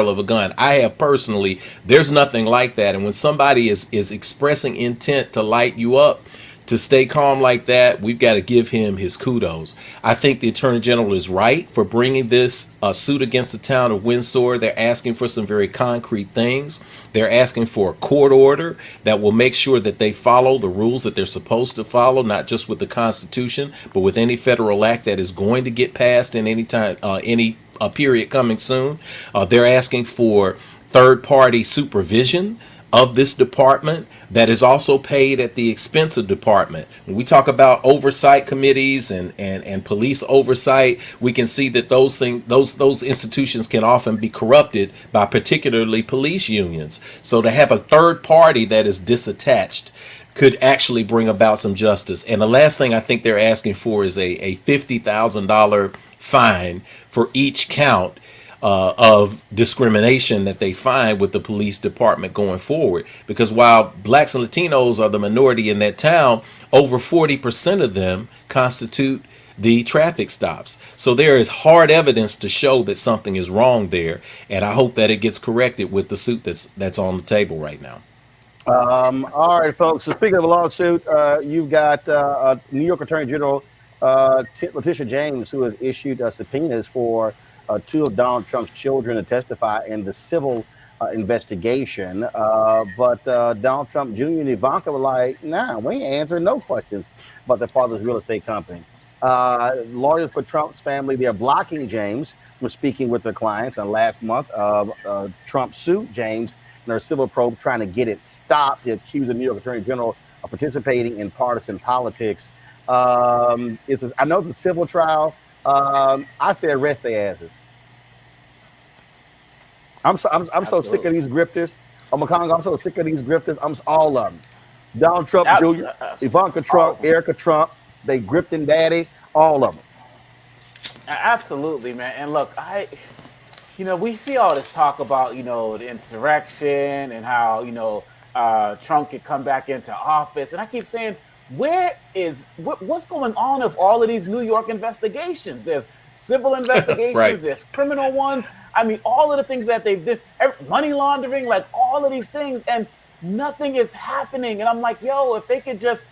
of a gun. I have personally. There's nothing like that. And when somebody is expressing intent to light you up, to stay calm like that, we've got to give him his kudos. I think the Attorney General is right for bringing this suit against the town of Windsor. They're asking for some very concrete things. They're asking for a court order that will make sure that they follow the rules that they're supposed to follow, not just with the Constitution, but with any federal act that is going to get passed in any time, any period coming soon. They're asking for third-party supervision of this department that is also paid at the expense of department. When we talk about oversight committees and police oversight, we can see that those institutions can often be corrupted by particularly police unions. So to have a third party that is disattached could actually bring about some justice. And the last thing I think they're asking for is a $50,000 fine for each count of discrimination that they find with the police department going forward. Because while blacks and Latinos are the minority in that town, over 40% of them constitute the traffic stops. So there is hard evidence to show that something is wrong there. And I hope that it gets corrected with the suit that's on the table right now. All right, folks. So speaking of a lawsuit, you've got New York Attorney General Letitia James, who has issued subpoenas for two of Donald Trump's children to testify in the civil investigation. But Donald Trump Jr. and Ivanka were like, nah, we ain't answering no questions about their father's real estate company. Lawyers for Trump's family, they're blocking James from speaking with their clients. And last month, Trump sued James in their civil probe, trying to get it stopped. They accused the New York Attorney General of participating in partisan politics. I know it's a civil trial. I say arrest their asses. I'm so sick of these grifters. I'm so sick of these grifters. All of them. Donald Trump Jr., Ivanka Trump, Erica Trump, they grifting daddy, all of them. Absolutely, man. And look, we see all this talk about, the insurrection and how, Trump could come back into office. And I keep saying, what's going on of all of these New York investigations? There's civil investigations, right. There's criminal ones. I mean, all of the things that they've did, money laundering, like all of these things, and nothing is happening. And I'm like, yo, if they could just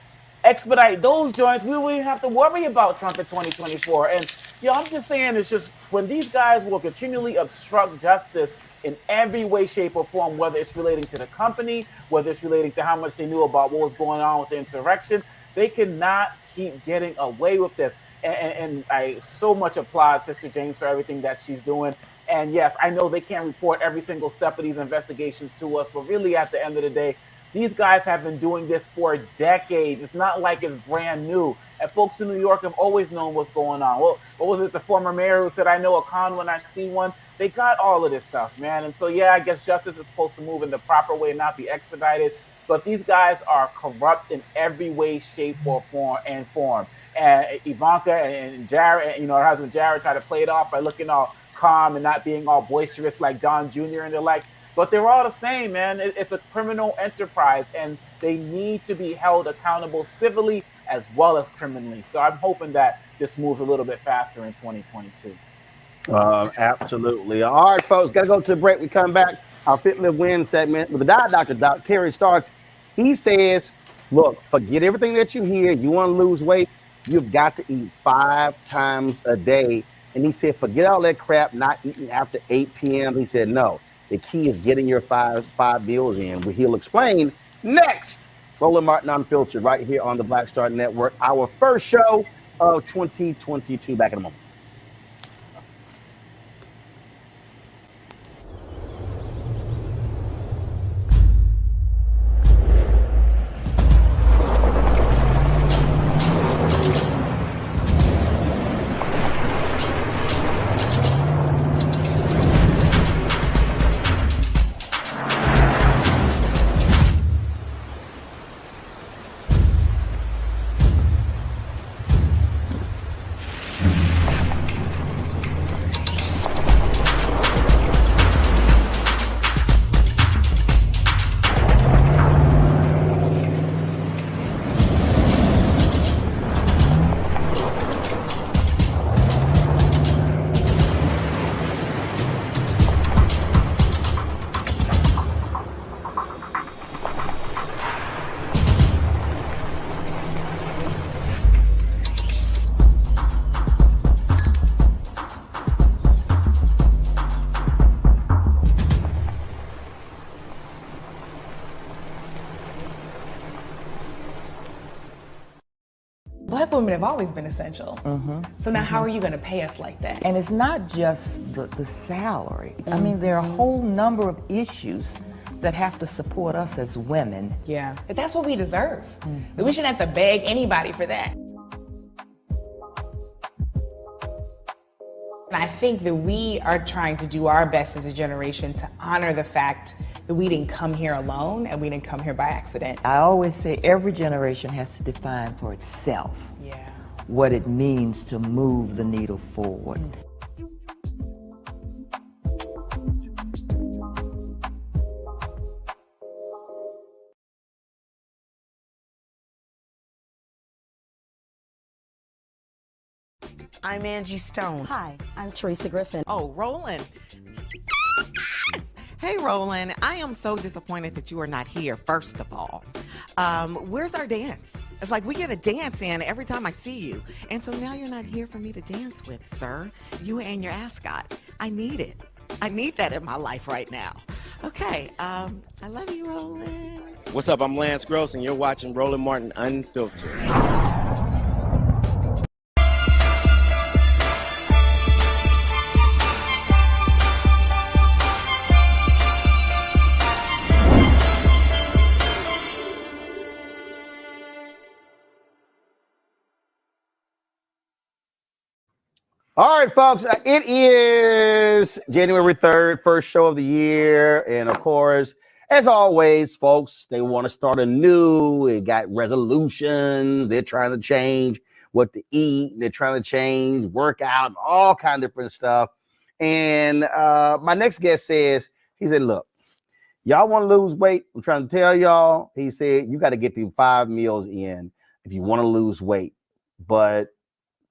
expedite those joints, we wouldn't have to worry about Trump in 2024. And I'm just saying, it's just when these guys will continually obstruct justice in every way, shape, or form, whether it's relating to the company, whether it's relating to how much they knew about what was going on with the insurrection, they cannot keep getting away with this. And I so much applaud Sister James for everything that she's doing. And yes, I know they can't report every single step of these investigations to us, but really at the end of the day, these guys have been doing this for decades. It's not like it's brand new. And folks in New York have always known what's going on. Well, what was it, the former mayor who said, I know a con when I see one? They got all of this stuff, man. And so, yeah, I guess justice is supposed to move in the proper way, not be expedited. But these guys are corrupt in every way, shape, or form. And Ivanka and Jared, her husband Jared, tried to play it off by looking all calm and not being all boisterous like Don Jr. and they're like, but they're all the same, man. It's a criminal enterprise, and they need to be held accountable civilly as well as criminally. So I'm hoping that this moves a little bit faster in 2022. Absolutely. All right, folks, got to go to the break. We come back. Our Fit Live Win segment with the Diet Doctor, Dr. Terry Starks. He says, look, forget everything that you hear. You want to lose weight, you've got to eat 5 times a day. And he said, forget all that crap, not eating after 8 p.m. He said, no, the key is getting your five meals in. He'll explain next. Roland Martin Unfiltered right here on the Black Star Network. Our first show of 2022. Back in a moment. supplement have always been essential. So now how are you gonna pay us like that? And it's not just the salary. I mean, there are a whole number of issues that have to support us as women. Yeah, but that's what we deserve. We shouldn't have to beg anybody for that. And I think that we are trying to do our best as a generation to honor the fact that we didn't come here alone and we didn't come here by accident. I always say every generation has to define for itself what it means to move the needle forward. I'm Angie Stone. Hi, I'm Teresa Griffin. Oh, Roland. Hey, Roland. I am so disappointed that you are not here, first of all. Where's our dance? It's like we get a dance in every time I see you. And so now you're not here for me to dance with, sir. You and your ascot. I need it. I need that in my life right now. Okay, I love you, Roland. What's up? I'm Lance Gross, and you're watching Roland Martin Unfiltered. All right, folks, it is January 3rd, first show of the year. And of course, as always, folks, they want to start anew. They got resolutions. They're trying to change what to eat. They're trying to change workout, all kind of different stuff. And my next guest says, he said, look, y'all want to lose weight? I'm trying to tell y'all. He said, you got to get the 5 meals in if you want to lose weight. But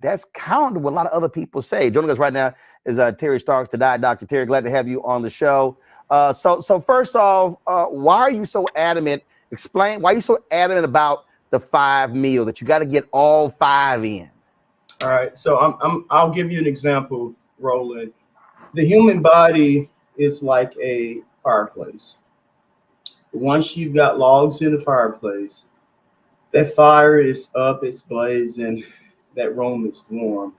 that's counter to what a lot of other people say. Joining us right now is Terry Starks, the Diet Doctor. Terry, glad to have you on the show. So first off, why are you so adamant? Explain why are you so adamant about the 5 meal that you got to get all 5 in. All right, so I'll give you an example, Roland. The human body is like a fireplace. Once you've got logs in the fireplace, that fire is up, it's blazing. That room is warm.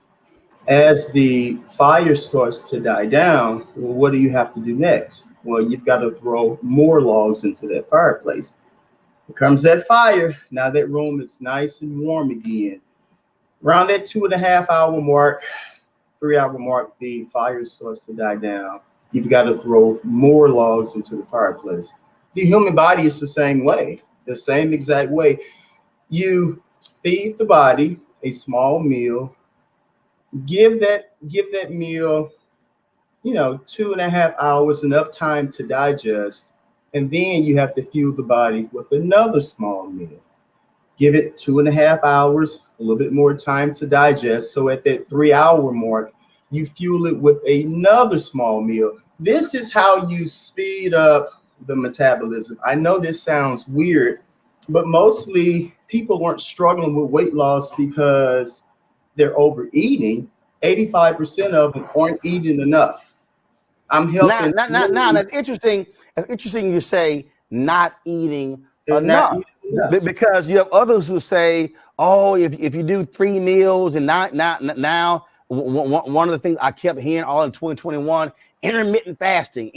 As the fire starts to die down, well, what do you have to do next? Well, you've got to throw more logs into that fireplace. Here comes that fire. Now that room is nice and warm again. Around that 2.5 hour mark, 3 hour mark, the fire starts to die down. You've got to throw more logs into the fireplace. The human body is the same way, the same exact way. You feed the body a small meal, give that meal, 2.5 hours, enough time to digest, and then you have to fuel the body with another small meal. Give it 2.5 hours, a little bit more time to digest. So at that 3 hour mark, you fuel it with another small meal. This is how you speed up the metabolism. I know this sounds weird, but mostly people weren't struggling with weight loss because they're overeating. 85% of them aren't eating enough. I'm helping. Now, that's interesting. That's interesting you say not eating enough. Because you have others who say, oh, if you do 3 meals and now one of the things I kept hearing all in 2021, intermittent fasting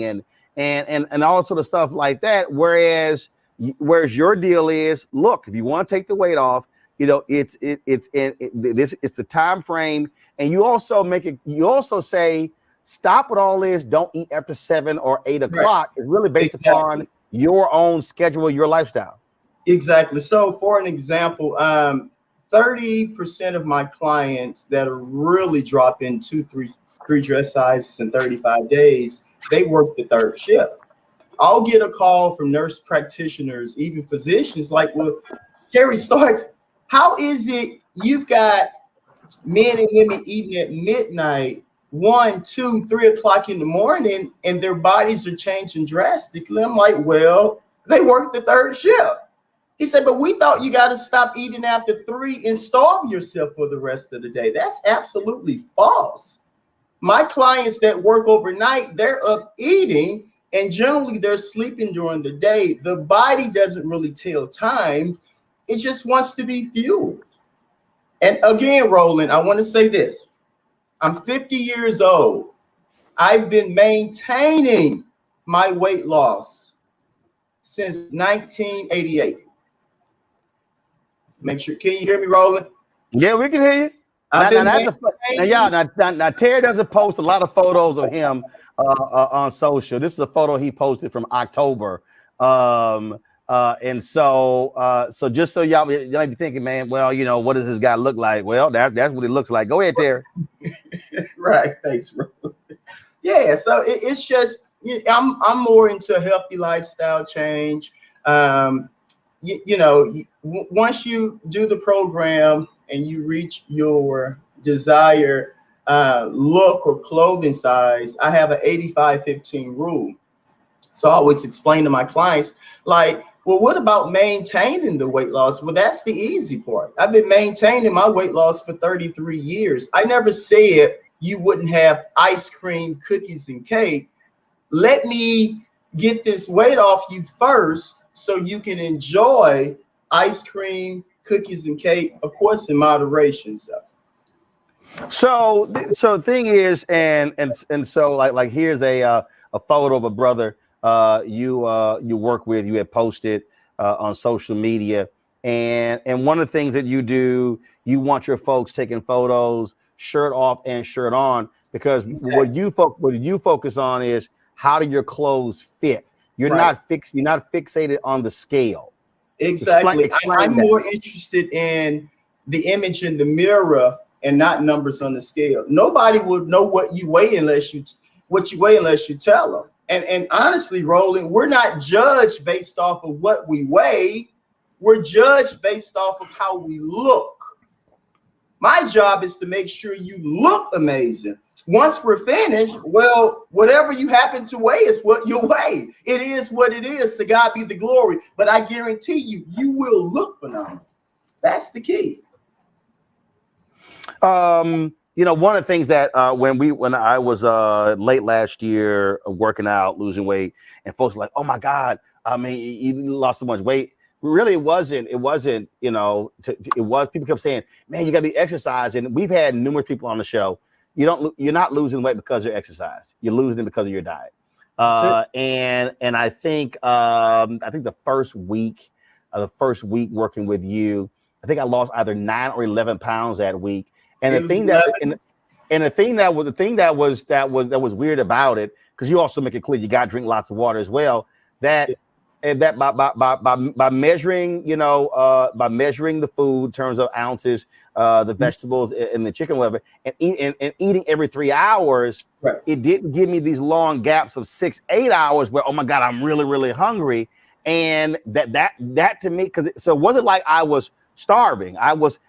and all sort of stuff like that. Whereas your deal is, look, if you want to take the weight off, it's the time frame, and you also say stop with all this. Don't eat after 7 or 8 o'clock. Right. It's really based upon your own schedule, your lifestyle. Exactly. So, for an example, 30% of my clients that are really dropping 2-3 dress sizes in 35 days, they work the 3rd shift. I'll get a call from nurse practitioners, even physicians, like, well, Terry Starks, how is it you've got men and women eating at midnight, 1, 2, 3 o'clock in the morning, and their bodies are changing drastically? I'm like, well, they work the 3rd shift. He said, but we thought you got to stop eating after 3 and starve yourself for the rest of the day. That's absolutely false. My clients that work overnight, they're up eating, and generally they're sleeping during the day. The body doesn't really tell time. It just wants to be fueled. And again, Roland, I want to say this. I'm 50 years old. I've been maintaining my weight loss since 1988. Make sure, can you hear me, Roland? Yeah, we can hear you. Now, Terry doesn't post a lot of photos of him on social. This is a photo he posted from October. And so just so y'all might be thinking, man, well, you know, what does this guy look like? Well, that's what it looks like. Go ahead, Terry. Right. Thanks, Roland. Yeah. So it's just, I'm more into a healthy lifestyle change. Once you do the program and you reach your desired look or clothing size, I have an 85-15 rule. So I always explain to my clients, like, well, what about maintaining the weight loss? Well, that's the easy part. I've been maintaining my weight loss for 33 years. I never said you wouldn't have ice cream, cookies, and cake. Let me get this weight off you first so you can enjoy ice cream, cookies, and cake, of course, in moderation. So the thing is, and so like here's a photo of a brother you work with, you had posted on social media, and one of the things that you do, you want your folks taking photos shirt off and shirt on, because what you focus on is how do your clothes fit. You're not fixated on the scale. Exactly. Explain I'm that. more interested in the image in the mirror and not numbers on the scale. Nobody would know what you weigh unless you tell them. And honestly, Roland, we're not judged based off of what we weigh. We're judged based off of how we look. My job is to make sure you look amazing. Once we're finished, well, whatever you happen to weigh is what you weigh. It is what it is. To God be the glory. But I guarantee you, you will look phenomenal. That's the key. You know, one of the things that when I was late last year working out, losing weight, and folks were like, oh my God, I mean, you lost so much weight. Really, it wasn't, you know, it was, people kept saying, man, you gotta be exercising. We've had numerous people on the show. You're not losing weight because of exercise. You're losing it because of your diet. And I think the first week working with you, I think I lost either 9 or 11 pounds that week. And the thing that was weird about it, because you also make it clear you got to drink lots of water as well. That by measuring, you know, by measuring the food in terms of ounces, the vegetables and the chicken, whatever, and eating every 3 hours, it didn't give me these long gaps of 6-8 hours where, oh my God, I'm really, really hungry. And that to me, so it wasn't like I was starving. I was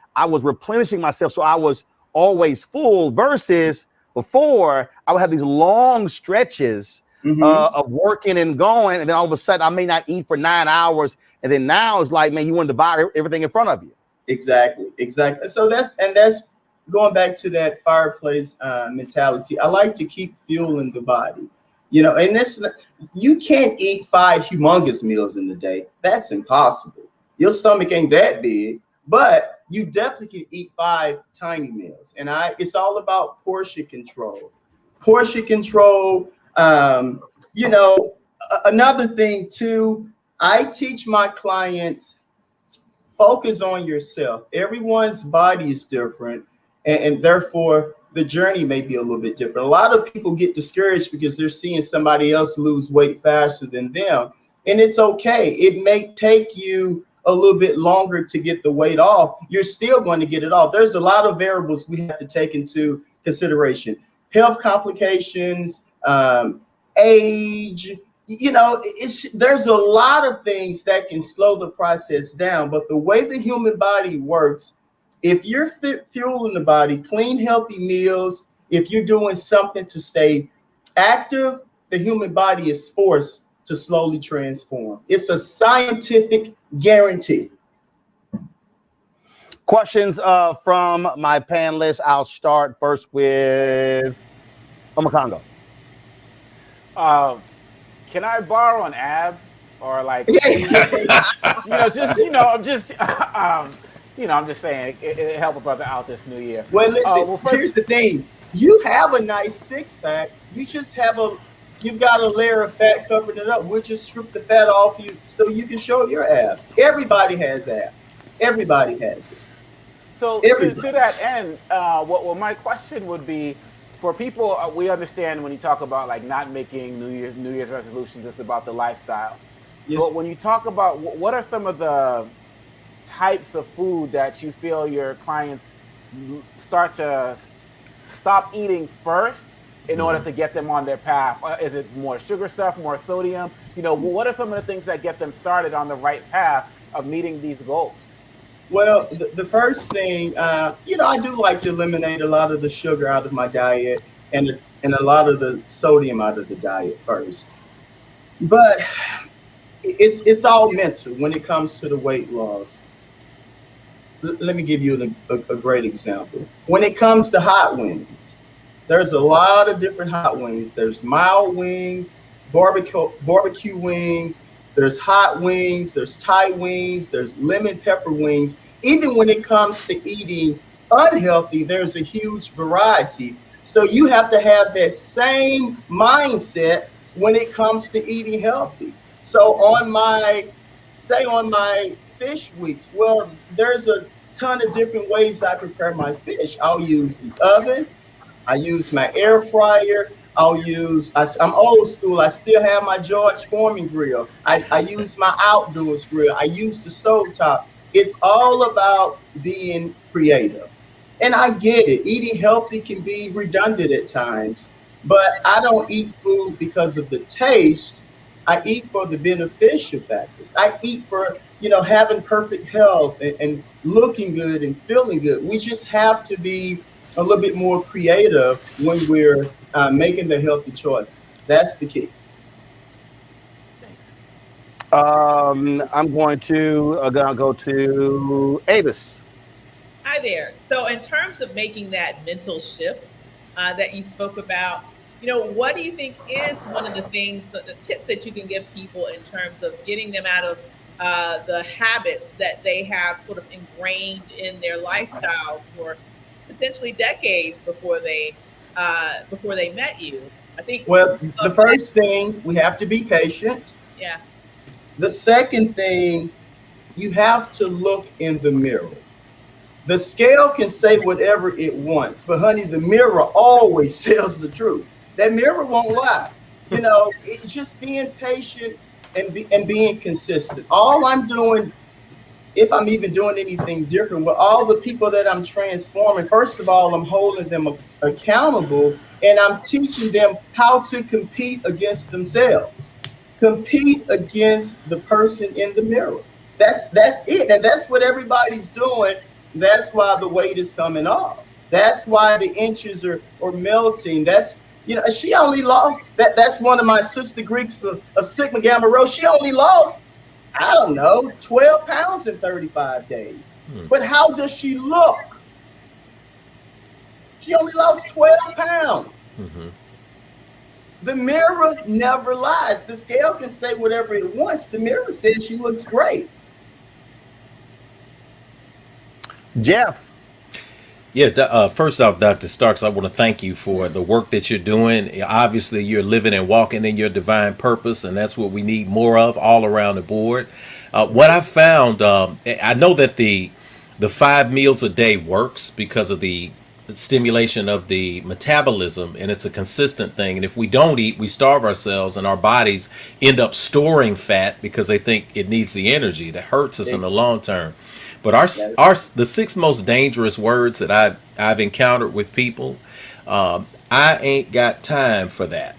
replenishing myself, so I was always full, versus before I would have these long stretches of working and going, and then all of a sudden I may not eat for 9 hours, and then now it's like, man, you want to devour everything in front of you. Exactly. So that's going back to that fireplace mentality. I like to keep fueling the body, you know, and you can't eat 5 humongous meals in a day. That's impossible. Your stomach ain't that big. But you definitely can eat 5 tiny meals. And it's all about portion control. You know, another thing too, I teach my clients, focus on yourself. Everyone's body is different, and therefore the journey may be a little bit different. A lot of people get discouraged because they're seeing somebody else lose weight faster than them. And it's okay. It may take you a little bit longer to get the weight off. You're still going to get it off. There's a lot of variables we have to take into consideration. Health complications, age, you know, there's a lot of things that can slow the process down. But the way the human body works, if you're fueling the body, clean, healthy meals, if you're doing something to stay active, the human body is forced to slowly transform. It's a scientific guarantee. Questions from my panelists. I'll start first with Omakongo. Can I borrow an ab or like, Yeah. I'm just saying it help a brother out this new year. Well, listen. Here's the thing: you have a nice six pack. You've got a layer of fat covering it up. We'll just strip the fat off you so you can show your abs. Everybody has abs. Everybody has it. So to that end, what my question would be for people, we understand when you talk about like not making New Year's resolutions, it's about the lifestyle. Yes. But when you talk about what are some of the types of food that you feel your clients start to stop eating first in order to get them on their path? Is it more sugar stuff, more sodium? What are some of the things that get them started on the right path of meeting these goals? Well, the first thing, I do like to eliminate a lot of the sugar out of my diet and a lot of the sodium out of the diet first. But it's all mental when it comes to the weight loss. Let me give you a great example. When it comes to hot wings, there's a lot of different hot wings. There's mild wings, barbecue wings, there's hot wings, there's Thai wings, there's lemon pepper wings. Even when it comes to eating unhealthy, there's a huge variety. So you have to have that same mindset when it comes to eating healthy. So on my fish weeks, well, there's a ton of different ways I prepare my fish. I'll use the oven. I use my air fryer. I'm old school. I still have my George Foreman grill. I use my outdoors grill. I use the stovetop. It's all about being creative. And I get it. Eating healthy can be redundant at times, but I don't eat food because of the taste. I eat for the beneficial factors. I eat for, having perfect health and looking good and feeling good. We just have to be a little bit more creative when we're making the healthy choices. That's the key. I'm going to go to Avis. Hi there. So in terms of making that mental shift that you spoke about, what do you think is one of the things, the tips that you can give people in terms of getting them out of the habits that they have sort of ingrained in their lifestyles for potentially decades before they met you? I think. Well, the first thing, we have to be patient. Yeah. The second thing, you have to look in the mirror. The scale can say whatever it wants, but honey, the mirror always tells the truth. That mirror won't lie. It's just being patient and being consistent. All I'm doing, if I'm even doing anything different, with all the people that I'm transforming, first of all, I'm holding them accountable, and I'm teaching them how to compete against themselves. Compete against the person in the mirror. That's it. And that's what everybody's doing. That's why the weight is coming off. That's why the inches are melting. That's, she only lost, that's one of my sister Greeks of Sigma Gamma Rho. She only lost, 12 pounds in 35 days. But how does she look? She only lost 12 pounds. Mm-hmm. The mirror never lies. The scale can say whatever it wants. The mirror says she looks great. Jeff. Yeah, first off, Dr. Starks, I want to thank you for the work that you're doing. Obviously, you're living and walking in your divine purpose, and that's what we need more of all around the board. What I found, I know that the 5 meals a day works because of the stimulation of the metabolism, and it's a consistent thing. And if we don't eat, we starve ourselves, and our bodies end up storing fat because they think it needs the energy. That hurts us in the long term. But the 6 most dangerous words that I've encountered with people, I ain't got time for that.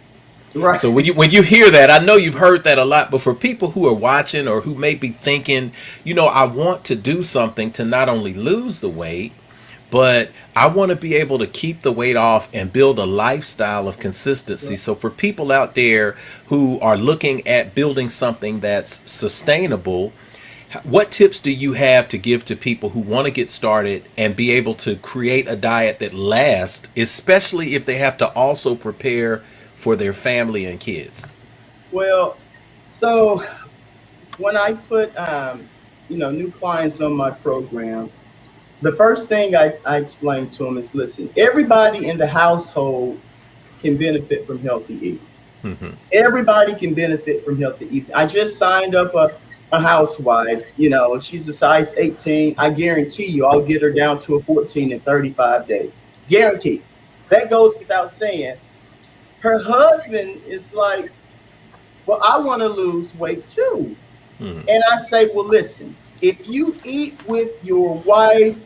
Right. So when you hear that, I know you've heard that a lot, but for people who are watching or who may be thinking, I want to do something to not only lose the weight, but I want to be able to keep the weight off and build a lifestyle of consistency. So for people out there who are looking at building something that's sustainable, what tips do you have to give to people who want to get started and be able to create a diet that lasts, especially if they have to also prepare for their family and kids? Well, so when I put new clients on my program, the first thing I explain to them is, listen, everybody in the household can benefit from healthy eating. Mm-hmm. Everybody can benefit from healthy eating. I just signed up a housewife, she's a size 18. I guarantee you I'll get her down to a 14 in 35 days. Guaranteed. That goes without saying. Her husband is like, well, I want to lose weight too. Mm-hmm. And I say, well, listen, if you eat with your wife,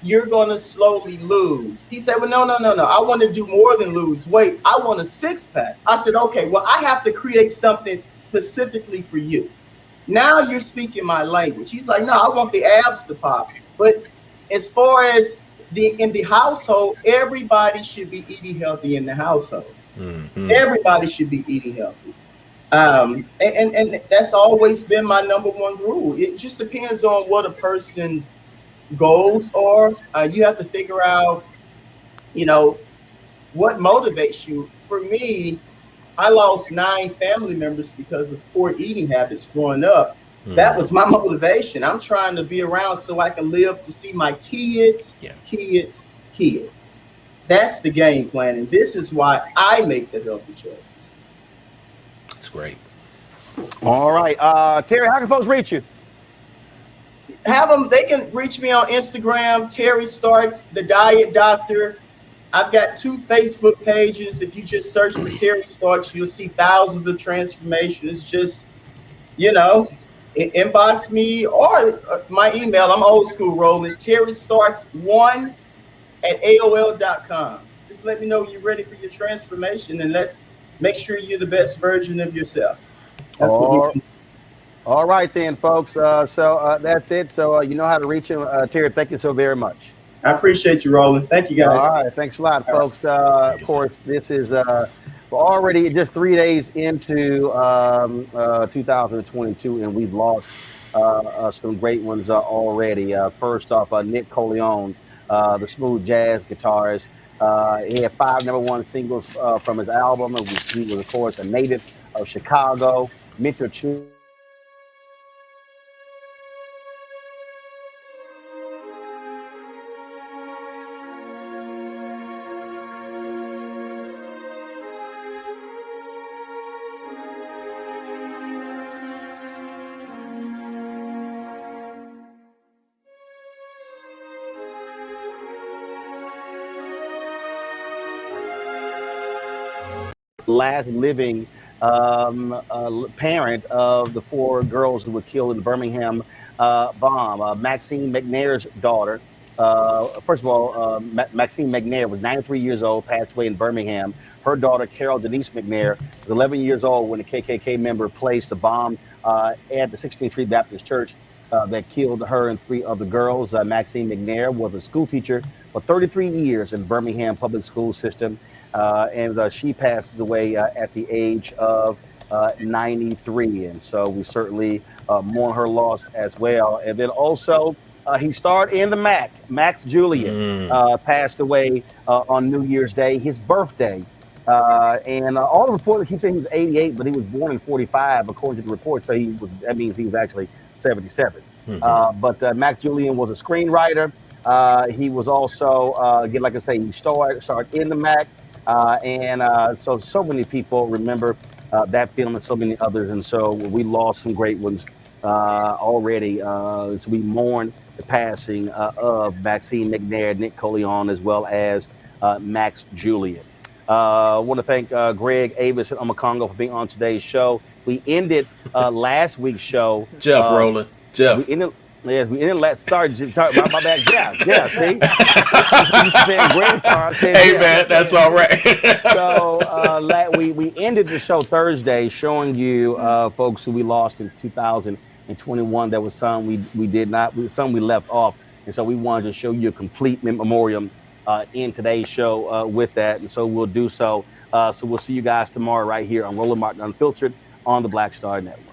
you're going to slowly lose. He said, well, no. I want to do more than lose weight. I want a six-pack. I said, okay, well, I have to create something specifically for you. Now you're speaking my language. He's like, no, I want the abs to pop. But as far as in the household, everybody should be eating healthy in the household. Mm-hmm. Everybody should be eating healthy. And that's always been my number one rule. It just depends on what a person's goals are. You have to figure out, what motivates you. For me, I lost 9 family members because of poor eating habits growing up. Mm. That was my motivation. I'm trying to be around so I can live to see my kids. That's the game plan. And this is why I make the healthy choices. That's great. All right. Terry, how can folks reach you? They can reach me on Instagram, Terry Starks, the Diet Doctor. I've got 2 Facebook pages. If you just search for Terry Starks, you'll see thousands of transformations. Just, inbox me or my email. I'm old school rolling. TerryStarks1@AOL.com. Just let me know you're ready for your transformation, and let's make sure you're the best version of yourself. That's what we do. All right then, folks. So that's it. So you know how to reach him. Terry, thank you so very much. I appreciate you, Roland. Thank you, guys. All right. Thanks a lot, folks. Of course, this is we're already just 3 days into 2022, and we've lost some great ones already. First off, Nick Coleon, the smooth jazz guitarist. He had 5 #1 singles from his album. He was, of course, a native of Chicago. Mitchell Chu. Last living parent of the 4 girls who were killed in the Birmingham bomb. Maxine McNair's daughter. First of all, Maxine McNair was 93 years old, passed away in Birmingham. Her daughter, Carol Denise McNair, was 11 years old when a KKK member placed a bomb at the 16th Street Baptist Church that killed her and 3 other girls. Maxine McNair was a school teacher for 33 years in the Birmingham public school system. And she passes away at the age of 93. And so we certainly mourn her loss as well. And then also, he starred in the Max Julian, passed away on New Year's Day, his birthday. And all the reporters keep saying he was 88, but he was born in 45, according to the report. So that means he was actually 77. Mm-hmm. But Max Julian was a screenwriter. He was also, again, like I say, he starred in the Mac. So many people remember that film and so many others. And so we lost some great ones already. So we mourn the passing of Maxine McNair, Nick Coleon, as well as Max Julian. I want to thank Greg Avis and Omakongo for being on today's show. We ended last week's show. Jeff Rowland. Jeff. We ended last. Sorry, my bad. Yeah. See, hey man, that's all right. So we ended the show Thursday, showing you folks who we lost in 2021. There was some we some we left off, and so we wanted to show you a complete memoriam in today's show with that, and so we'll do so. So we'll see you guys tomorrow right here on Roland Martin Unfiltered on the Black Star Network.